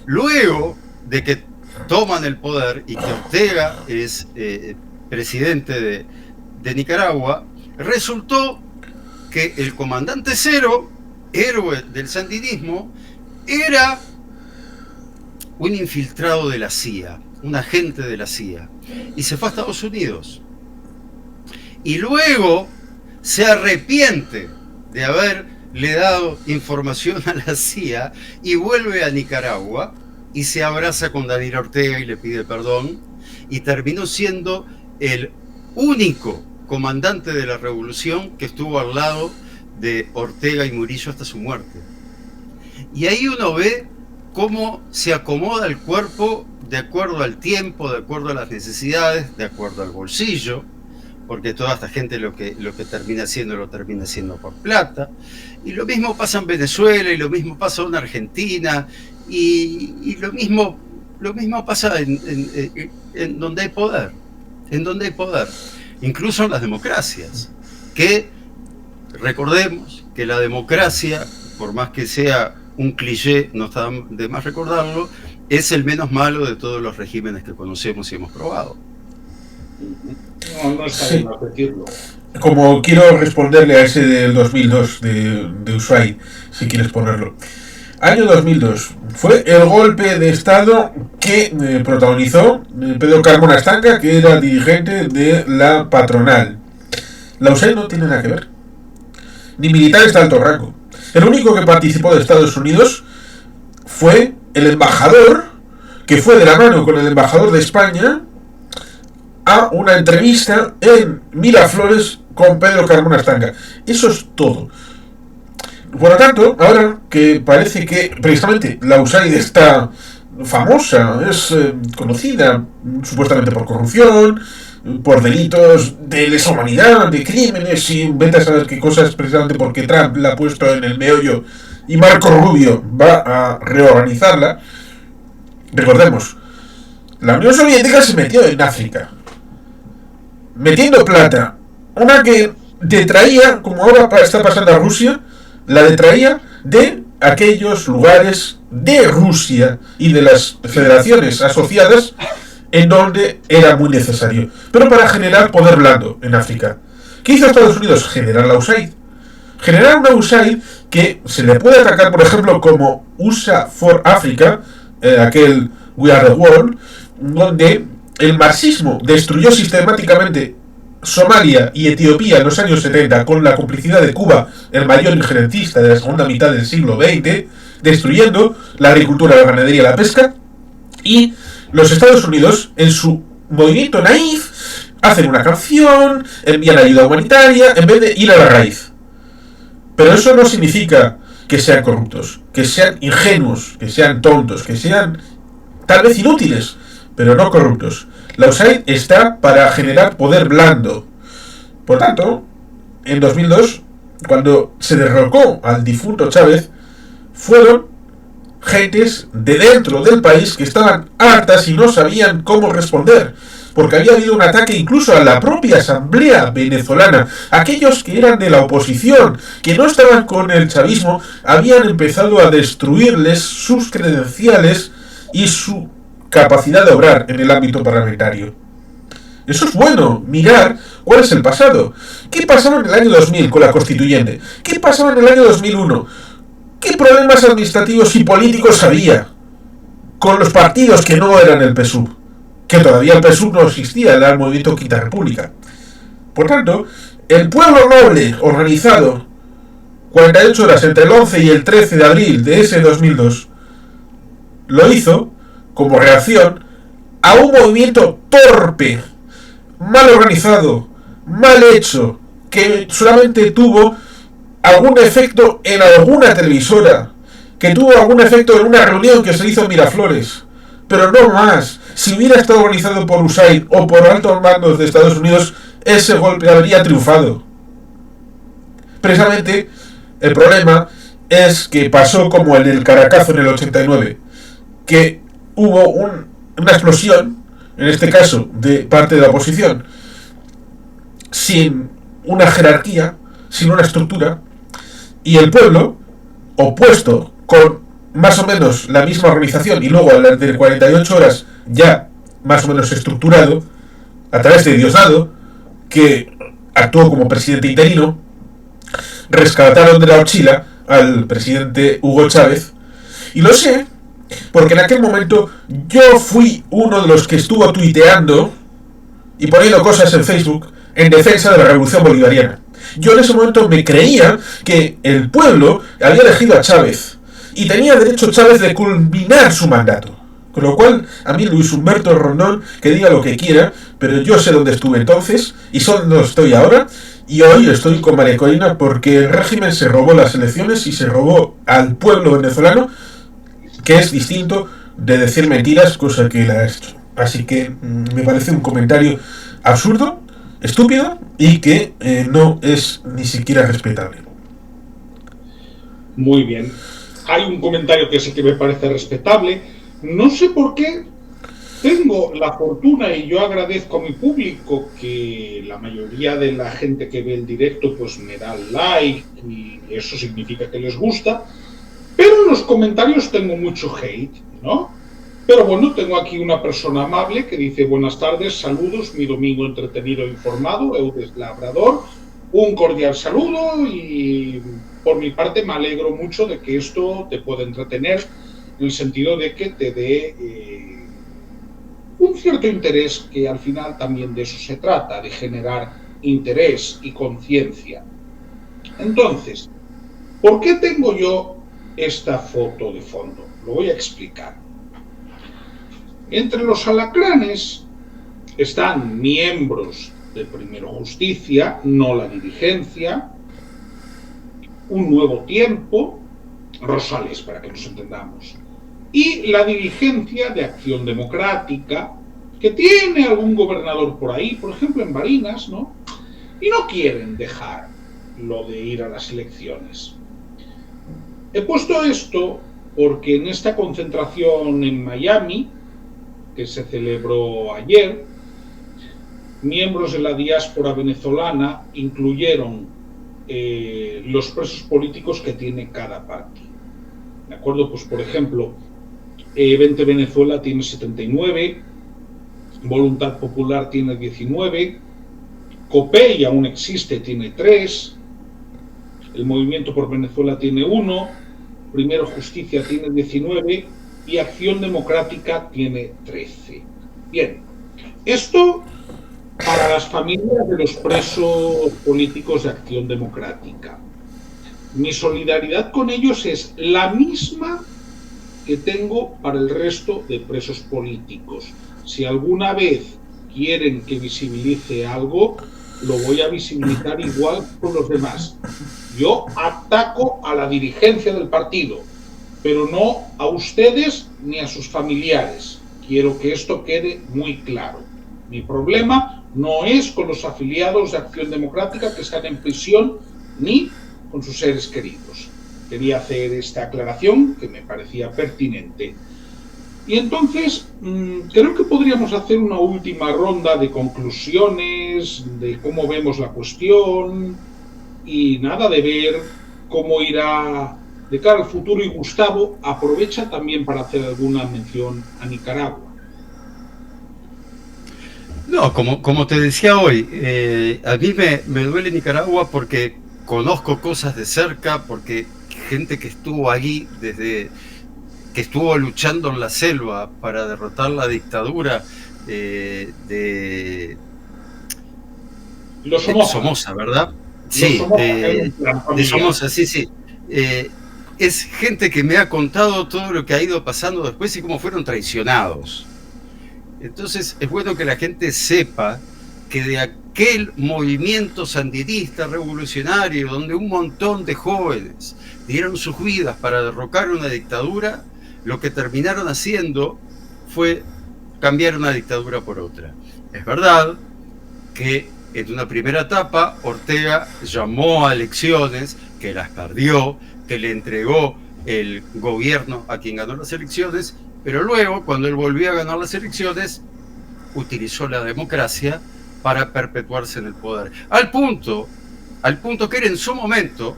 Luego de que toman el poder y que Ortega es presidente de Nicaragua, resultó que el comandante Cero, héroe del sandinismo, era un infiltrado de la CIA, un agente de la CIA, y se fue a Estados Unidos. Y luego se arrepiente de haberle dado información a la CIA y vuelve a Nicaragua y se abraza con Daniel Ortega y le pide perdón, y terminó siendo el único comandante de la revolución que estuvo al lado de Ortega y Murillo hasta su muerte. Y ahí uno ve cómo se acomoda el cuerpo de acuerdo al tiempo, de acuerdo a las necesidades, de acuerdo al bolsillo, porque toda esta gente lo que termina haciendo lo termina haciendo por plata. Y lo mismo pasa en Venezuela, y lo mismo pasa en Argentina, y lo mismo pasa en donde hay poder, incluso en las democracias, que recordemos que la democracia, por más que sea un cliché, no está de más recordarlo, es el menos malo de todos los regímenes que conocemos y hemos probado. No está bien decirlo. Como quiero responderle a ese del 2002 de Ushuaia, si quieres ponerlo. Año 2002 fue el golpe de Estado que protagonizó Pedro Carmona Estanca, que era dirigente de la patronal. La USAID no tiene nada que ver, ni militares de alto rango. El único que participó de Estados Unidos fue el embajador, que fue de la mano con el embajador de España a una entrevista en Miraflores con Pedro Carmona Estanca. Eso es todo. Por lo tanto, ahora que parece que precisamente la USAID está famosa, es conocida supuestamente por corrupción, por delitos de lesa humanidad, de crímenes, y vete a saber qué cosas, precisamente porque Trump la ha puesto en el meollo y Marco Rubio va a reorganizarla. Recordemos, la Unión Soviética se metió en África metiendo plata, una que detraía, como ahora está pasando a Rusia, la detraía de aquellos lugares de Rusia y de las federaciones asociadas en donde era muy necesario, pero para generar poder blando en África. ¿Qué hizo Estados Unidos? Generar la USAID. Generar una USAID que se le puede atacar, por ejemplo, como USA for Africa, aquel We Are the World, donde el marxismo destruyó sistemáticamente Somalia y Etiopía en los años 70 con la complicidad de Cuba, el mayor injerencista de la segunda mitad del siglo XX, destruyendo la agricultura, la ganadería y la pesca. Y los Estados Unidos, en su movimiento naif, hacen una canción, envían ayuda humanitaria en vez de ir a la raíz. Pero eso no significa que sean corruptos, que sean ingenuos, que sean tontos, que sean tal vez inútiles, pero no corruptos. La USAID está para generar poder blando. Por tanto, en 2002, cuando se derrocó al difunto Chávez, fueron gentes de dentro del país que estaban hartas y no sabían cómo responder, porque había habido un ataque incluso a la propia asamblea venezolana. Aquellos que eran de la oposición, que no estaban con el chavismo, habían empezado a destruirles sus credenciales y su capacidad de obrar en el ámbito parlamentario. Eso es bueno, mirar cuál es el pasado. ¿Qué pasaba en el año 2000 con la constituyente? ¿Qué pasaba en el año 2001? ¿Qué problemas administrativos y políticos había con los partidos que no eran el PSUV? Que todavía el PSUV no existía, era el movimiento Quinta República. Por tanto, el pueblo noble organizado 48 horas entre el 11 y el 13 de abril de ese 2002 lo hizo como reacción a un movimiento torpe, mal organizado, mal hecho, que solamente tuvo algún efecto en alguna televisora, que tuvo algún efecto en una reunión que se hizo en Miraflores, pero no más. Si hubiera estado organizado por USAID o por altos mandos de Estados Unidos, ese golpe habría triunfado. Precisamente, el problema es que pasó como en el Caracazo en el 89, que hubo una explosión, en este caso de parte de la oposición, sin una jerarquía, sin una estructura, y el pueblo, opuesto con más o menos la misma organización, y luego a las de 48 horas ya más o menos estructurado, a través de Diosdado, que actuó como presidente interino, rescataron de la horchila al presidente Hugo Chávez, y lo sé porque en aquel momento yo fui uno de los que estuvo tuiteando y poniendo cosas en Facebook en defensa de la revolución bolivariana. Yo en ese momento me creía que el pueblo había elegido a Chávez y tenía derecho Chávez de culminar su mandato. Con lo cual, a mí Luis Humberto Rondón, que diga lo que quiera, pero yo sé dónde estuve entonces y sé dónde estoy ahora, y hoy estoy con María Corina porque el régimen se robó las elecciones y se robó al pueblo venezolano, que es distinto de decir mentiras, cosa que él ha hecho. Así que me parece un comentario absurdo, estúpido y que no es ni siquiera respetable. Muy bien. Hay un comentario que sí que me parece respetable. No sé por qué tengo la fortuna, y yo agradezco a mi público que la mayoría de la gente que ve el directo pues me da like y eso significa que les gusta, pero en los comentarios tengo mucho hate, ¿no? Pero bueno, tengo aquí una persona amable que dice: buenas tardes, saludos, mi domingo entretenido e informado, Eudes Labrador, un cordial saludo, y por mi parte me alegro mucho de que esto te pueda entretener, en el sentido de que te dé un cierto interés, que al final también de eso se trata, de generar interés y conciencia. Entonces, ¿por qué tengo yo esta foto de fondo? Lo voy a explicar. Entre los alacranes están miembros de Primero Justicia, no la dirigencia, Un Nuevo Tiempo, Rosales, para que nos entendamos, y la dirigencia de Acción Democrática, que tiene algún gobernador por ahí, por ejemplo en Barinas, ¿no? Y no quieren dejar lo de ir a las elecciones. He puesto esto porque en esta concentración en Miami, que se celebró ayer, miembros de la diáspora venezolana incluyeron los presos políticos que tiene cada partido. ¿De acuerdo? Pues por ejemplo, 20 Venezuela tiene 79, Voluntad Popular tiene 19, COPEI aún existe, tiene 3, el Movimiento por Venezuela tiene 1, Primero Justicia tiene 19 y Acción Democrática tiene 13. Bien, esto para las familias de los presos políticos de Acción Democrática. Mi solidaridad con ellos es la misma que tengo para el resto de presos políticos. Si alguna vez quieren que visibilice algo, lo voy a visibilizar igual con los demás. Yo ataco a la dirigencia del partido, pero no a ustedes ni a sus familiares. Quiero que esto quede muy claro. Mi problema no es con los afiliados de Acción Democrática que están en prisión, ni con sus seres queridos. Quería hacer esta aclaración que me parecía pertinente. Y entonces creo que podríamos hacer una última ronda de conclusiones, de cómo vemos la cuestión y nada, de ver cómo irá de cara al futuro. Y Gustavo aprovecha también para hacer alguna mención a Nicaragua. No, como te decía hoy, a mí me duele Nicaragua porque conozco cosas de cerca, porque gente que estuvo allí desde que estuvo luchando en la selva para derrotar la dictadura de Somoza, ¿verdad? Sí, de Somoza, sí. Es gente que me ha contado todo lo que ha ido pasando después y cómo fueron traicionados. Entonces es bueno que la gente sepa que de aquel movimiento sandinista revolucionario donde un montón de jóvenes dieron sus vidas para derrocar una dictadura, lo que terminaron haciendo fue cambiar una dictadura por otra. Es verdad que en una primera etapa Ortega llamó a elecciones, que las perdió, que le entregó el gobierno a quien ganó las elecciones, pero luego, cuando él volvió a ganar las elecciones, utilizó la democracia para perpetuarse en el poder. Al punto que él en su momento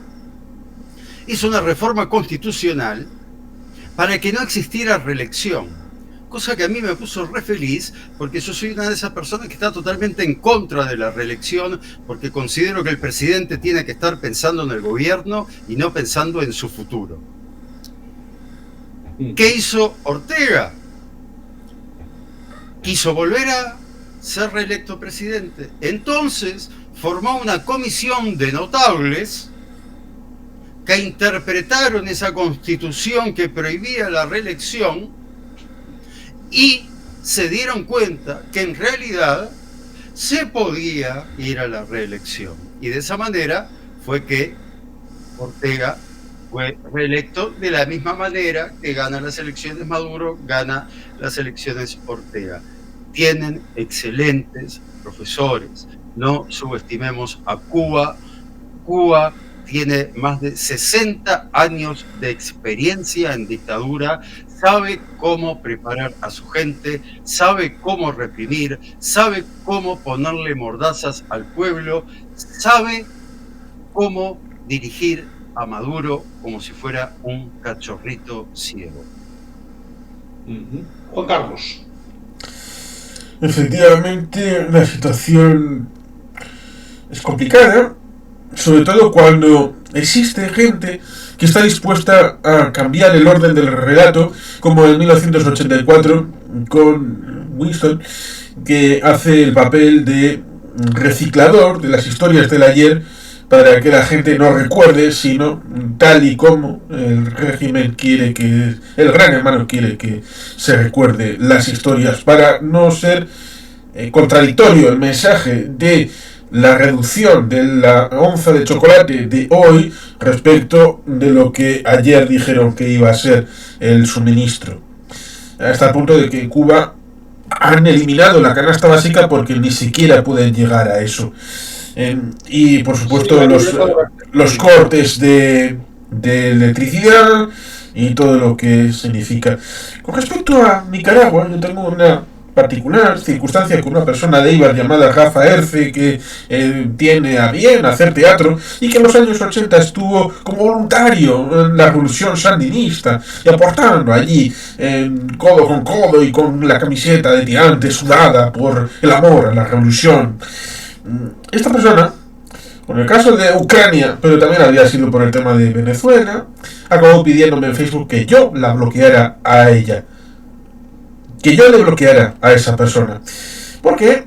hizo una reforma constitucional para que no existiera reelección, cosa que a mí me puso re feliz, porque yo soy una de esas personas que está totalmente en contra de la reelección, porque considero que el presidente tiene que estar pensando en el gobierno y no pensando en su futuro. ¿Qué hizo Ortega? Quiso volver a ser reelecto presidente. Entonces formó una comisión de notables que interpretaron esa constitución que prohibía la reelección y se dieron cuenta que en realidad se podía ir a la reelección. Y de esa manera fue que Ortega fue reelecto de la misma manera que gana las elecciones Maduro, gana las elecciones Ortega. Tienen excelentes profesores. No subestimemos a Cuba. Cuba tiene más de 60 años de experiencia en dictadura, sabe cómo preparar a su gente, sabe cómo reprimir, sabe cómo ponerle mordazas al pueblo, sabe cómo dirigir a Maduro como si fuera un cachorrito ciego. Juan Carlos. Efectivamente, la situación es complicada, sobre todo cuando existe gente que está dispuesta a cambiar el orden del relato, como en 1984 con Winston, que hace el papel de reciclador de las historias del ayer para que la gente no recuerde, sino tal y como el régimen quiere que, el gran hermano quiere que se recuerde las historias, para no ser contradictorio el mensaje de la reducción de la onza de chocolate de hoy respecto de lo que ayer dijeron que iba a ser el suministro. Hasta el punto de que en Cuba han eliminado la canasta básica porque ni siquiera pueden llegar a eso. Y por supuesto los cortes de electricidad y todo lo que significa. Con respecto a Nicaragua, yo tengo una particular circunstancia con una persona de Eibar llamada Rafa Erce, que tiene a bien hacer teatro y que en los años 80 estuvo como voluntario en la revolución sandinista y aportando allí codo con codo y con la camiseta de tirante sudada por el amor a la revolución. Esta persona, con el caso de Ucrania, pero también había sido por el tema de Venezuela, acabó pidiéndome en Facebook que yo la bloqueara a ella, que yo le bloqueara a esa persona, porque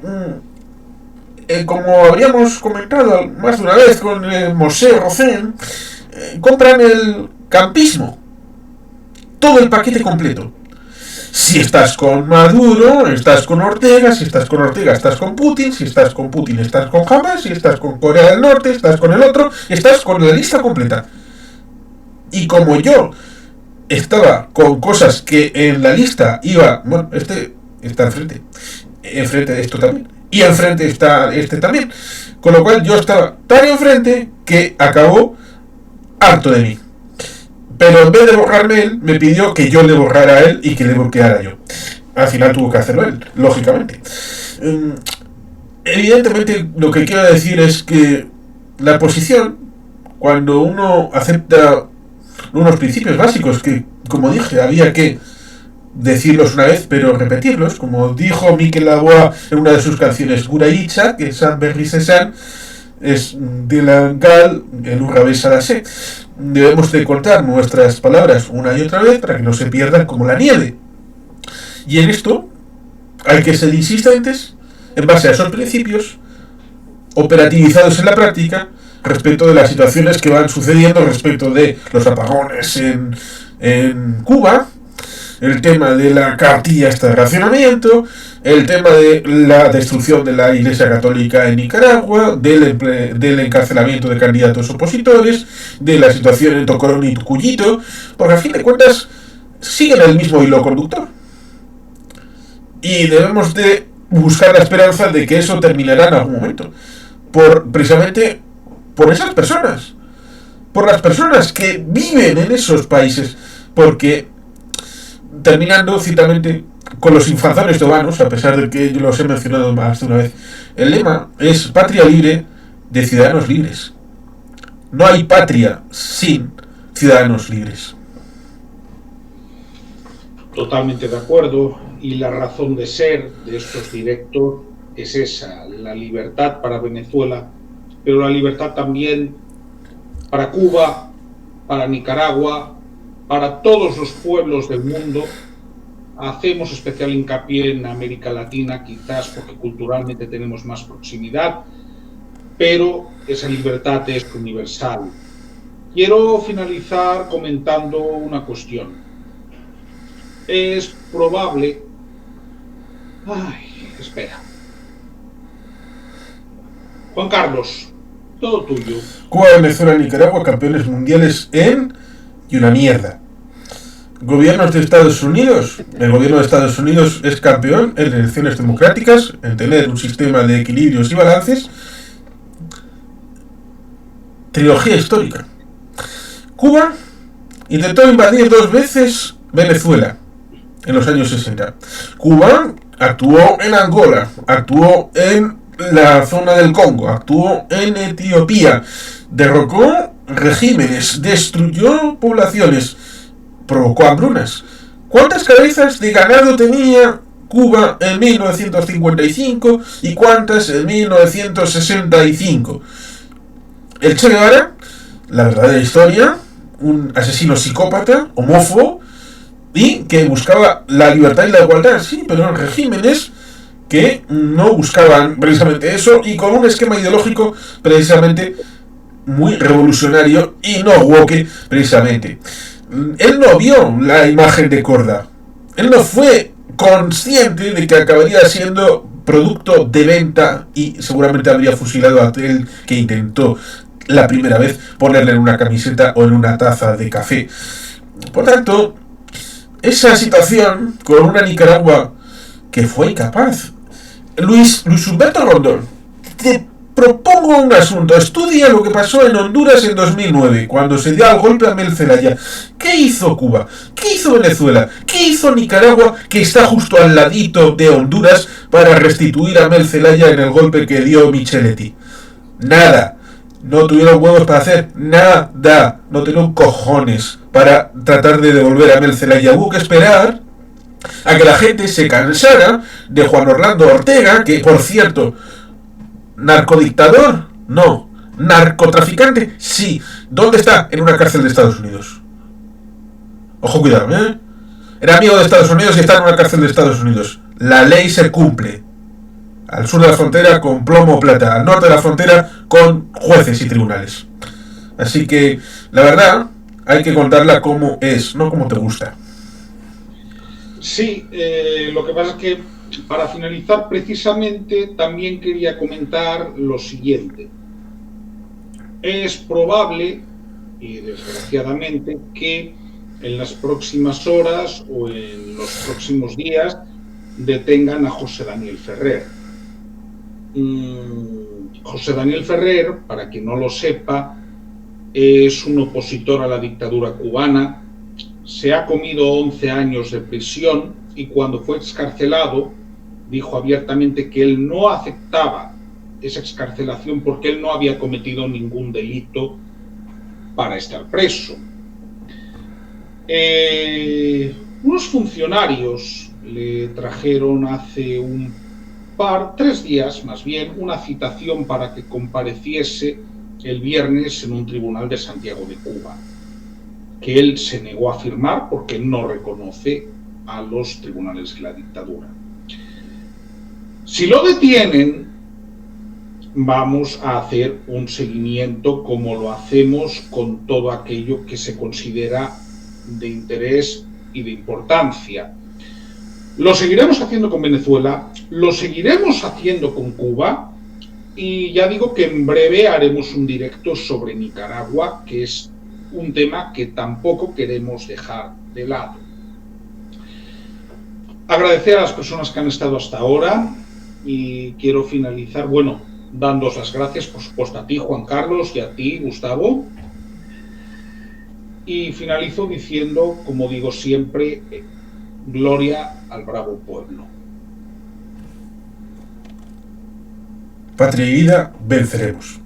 como habríamos comentado más de una vez con Mosé Rocén, compran el campismo, todo el paquete completo. Si estás con Maduro, estás con Ortega, si estás con Ortega, estás con Putin, si estás con Putin, estás con Hamas, si estás con Corea del Norte, estás con el otro, estás con la lista completa. Y como yo estaba con cosas que en la lista iba, bueno, este está enfrente de esto también, y enfrente está este también, con lo cual yo estaba tan enfrente que acabó harto de mí. Pero en vez de borrarme él, me pidió que yo le borrara a él y que le bloqueara yo. Al final tuvo que hacerlo él, lógicamente. Evidentemente, lo que quiero decir es que la posición, cuando uno acepta unos principios básicos que, como dije, había que decirlos una vez, pero repetirlos, como dijo Miquel Laboa en una de sus canciones, Guraïcha, que San Berri Cézanne, es de la Gal, el Urrabesa la sé. Debemos de contar nuestras palabras una y otra vez para que no se pierdan como la nieve. Y en esto hay que ser insistentes en base a esos principios operativizados en la práctica respecto de las situaciones que van sucediendo, respecto de los apagones en Cuba, el tema de la cartilla de racionamiento, el tema de la destrucción de la Iglesia Católica en Nicaragua, del encarcelamiento de candidatos opositores, de la situación en Tocorón y Tucuyito, porque a fin de cuentas siguen el mismo hilo conductor. Y debemos de buscar la esperanza de que eso terminará en algún momento. Precisamente por esas personas, por las personas que viven en esos países, porque terminando ciertamente con los infanzones tobanos, a pesar de que yo los he mencionado más de una vez, el lema es patria libre de ciudadanos libres. No hay patria sin ciudadanos libres. Totalmente de acuerdo, y la razón de ser de estos directos es esa, la libertad para Venezuela, pero la libertad también para Cuba, para Nicaragua, para todos los pueblos del mundo. Hacemos especial hincapié en América Latina, quizás porque culturalmente tenemos más proximidad, pero esa libertad es universal. Quiero finalizar comentando una cuestión. Es probable... espera. Juan Carlos, todo tuyo. Cuba, Venezuela, Nicaragua, campeones mundiales en y una mierda. Gobiernos de Estados Unidos. El gobierno de Estados Unidos es campeón en elecciones democráticas, en tener un sistema de equilibrios y balances. Trilogía histórica. Cuba intentó invadir 2 veces Venezuela en los años 60. Cuba actuó en Angola, actuó en la zona del Congo, actuó en Etiopía, derrocó regímenes, destruyó poblaciones, provocó hambrunas. ¿Cuántas cabezas de ganado tenía Cuba en 1955 y cuántas en 1965? El Che Guevara, la verdadera historia, un asesino psicópata, homófobo, y que buscaba la libertad y la igualdad, sí, pero en regímenes que no buscaban precisamente eso y con un esquema ideológico precisamente muy revolucionario y no woke precisamente. Él no vio la imagen de Korda, él no fue consciente de que acabaría siendo producto de venta y seguramente habría fusilado a aquel que intentó la primera vez ponerle en una camiseta o en una taza de café. Por tanto, esa situación con una Nicaragua que fue incapaz. Luis Humberto Rondón, te propongo un asunto. Estudia lo que pasó en Honduras en 2009, cuando se dio el golpe a Mel Zelaya. ¿Qué hizo Cuba? ¿Qué hizo Venezuela? ¿Qué hizo Nicaragua, que está justo al ladito de Honduras, para restituir a Mel Zelaya en el golpe que dio Micheletti? Nada. No tuvieron huevos para hacer nada. No tuvieron cojones para tratar de devolver a Mel Zelaya. Hubo que esperar a que la gente se cansara de Juan Orlando Ortega, que, por cierto, narcodictador, no. Narcotraficante, sí. ¿Dónde está? En una cárcel de Estados Unidos. Ojo, cuidado, ¿eh? Era amigo de Estados Unidos y está en una cárcel de Estados Unidos. La ley se cumple. Al sur de la frontera con plomo o plata, al norte de la frontera con jueces y tribunales. Así que, la verdad, hay que contarla como es, no como te gusta. Sí, lo que pasa es que, para finalizar precisamente, también quería comentar lo siguiente. Es probable, y desgraciadamente, que en las próximas horas o en los próximos días detengan a José Daniel Ferrer. José Daniel Ferrer, para quien no lo sepa, es un opositor a la dictadura cubana. Se ha comido 11 años de prisión y cuando fue excarcelado dijo abiertamente que él no aceptaba esa excarcelación porque él no había cometido ningún delito para estar preso. Unos funcionarios le trajeron hace 3 días más bien, una citación para que compareciese el viernes en un tribunal de Santiago de Cuba, que él se negó a firmar porque no reconoce a los tribunales de la dictadura. Si lo detienen, vamos a hacer un seguimiento como lo hacemos con todo aquello que se considera de interés y de importancia. Lo seguiremos haciendo con Venezuela, lo seguiremos haciendo con Cuba y ya digo que en breve haremos un directo sobre Nicaragua, que es un tema que tampoco queremos dejar de lado. Agradecer a las personas que han estado hasta ahora y quiero finalizar, dándoos las gracias, por supuesto, a ti, Juan Carlos, y a ti, Gustavo. Y finalizo diciendo, como digo siempre, gloria al bravo pueblo. Patria y vida, venceremos.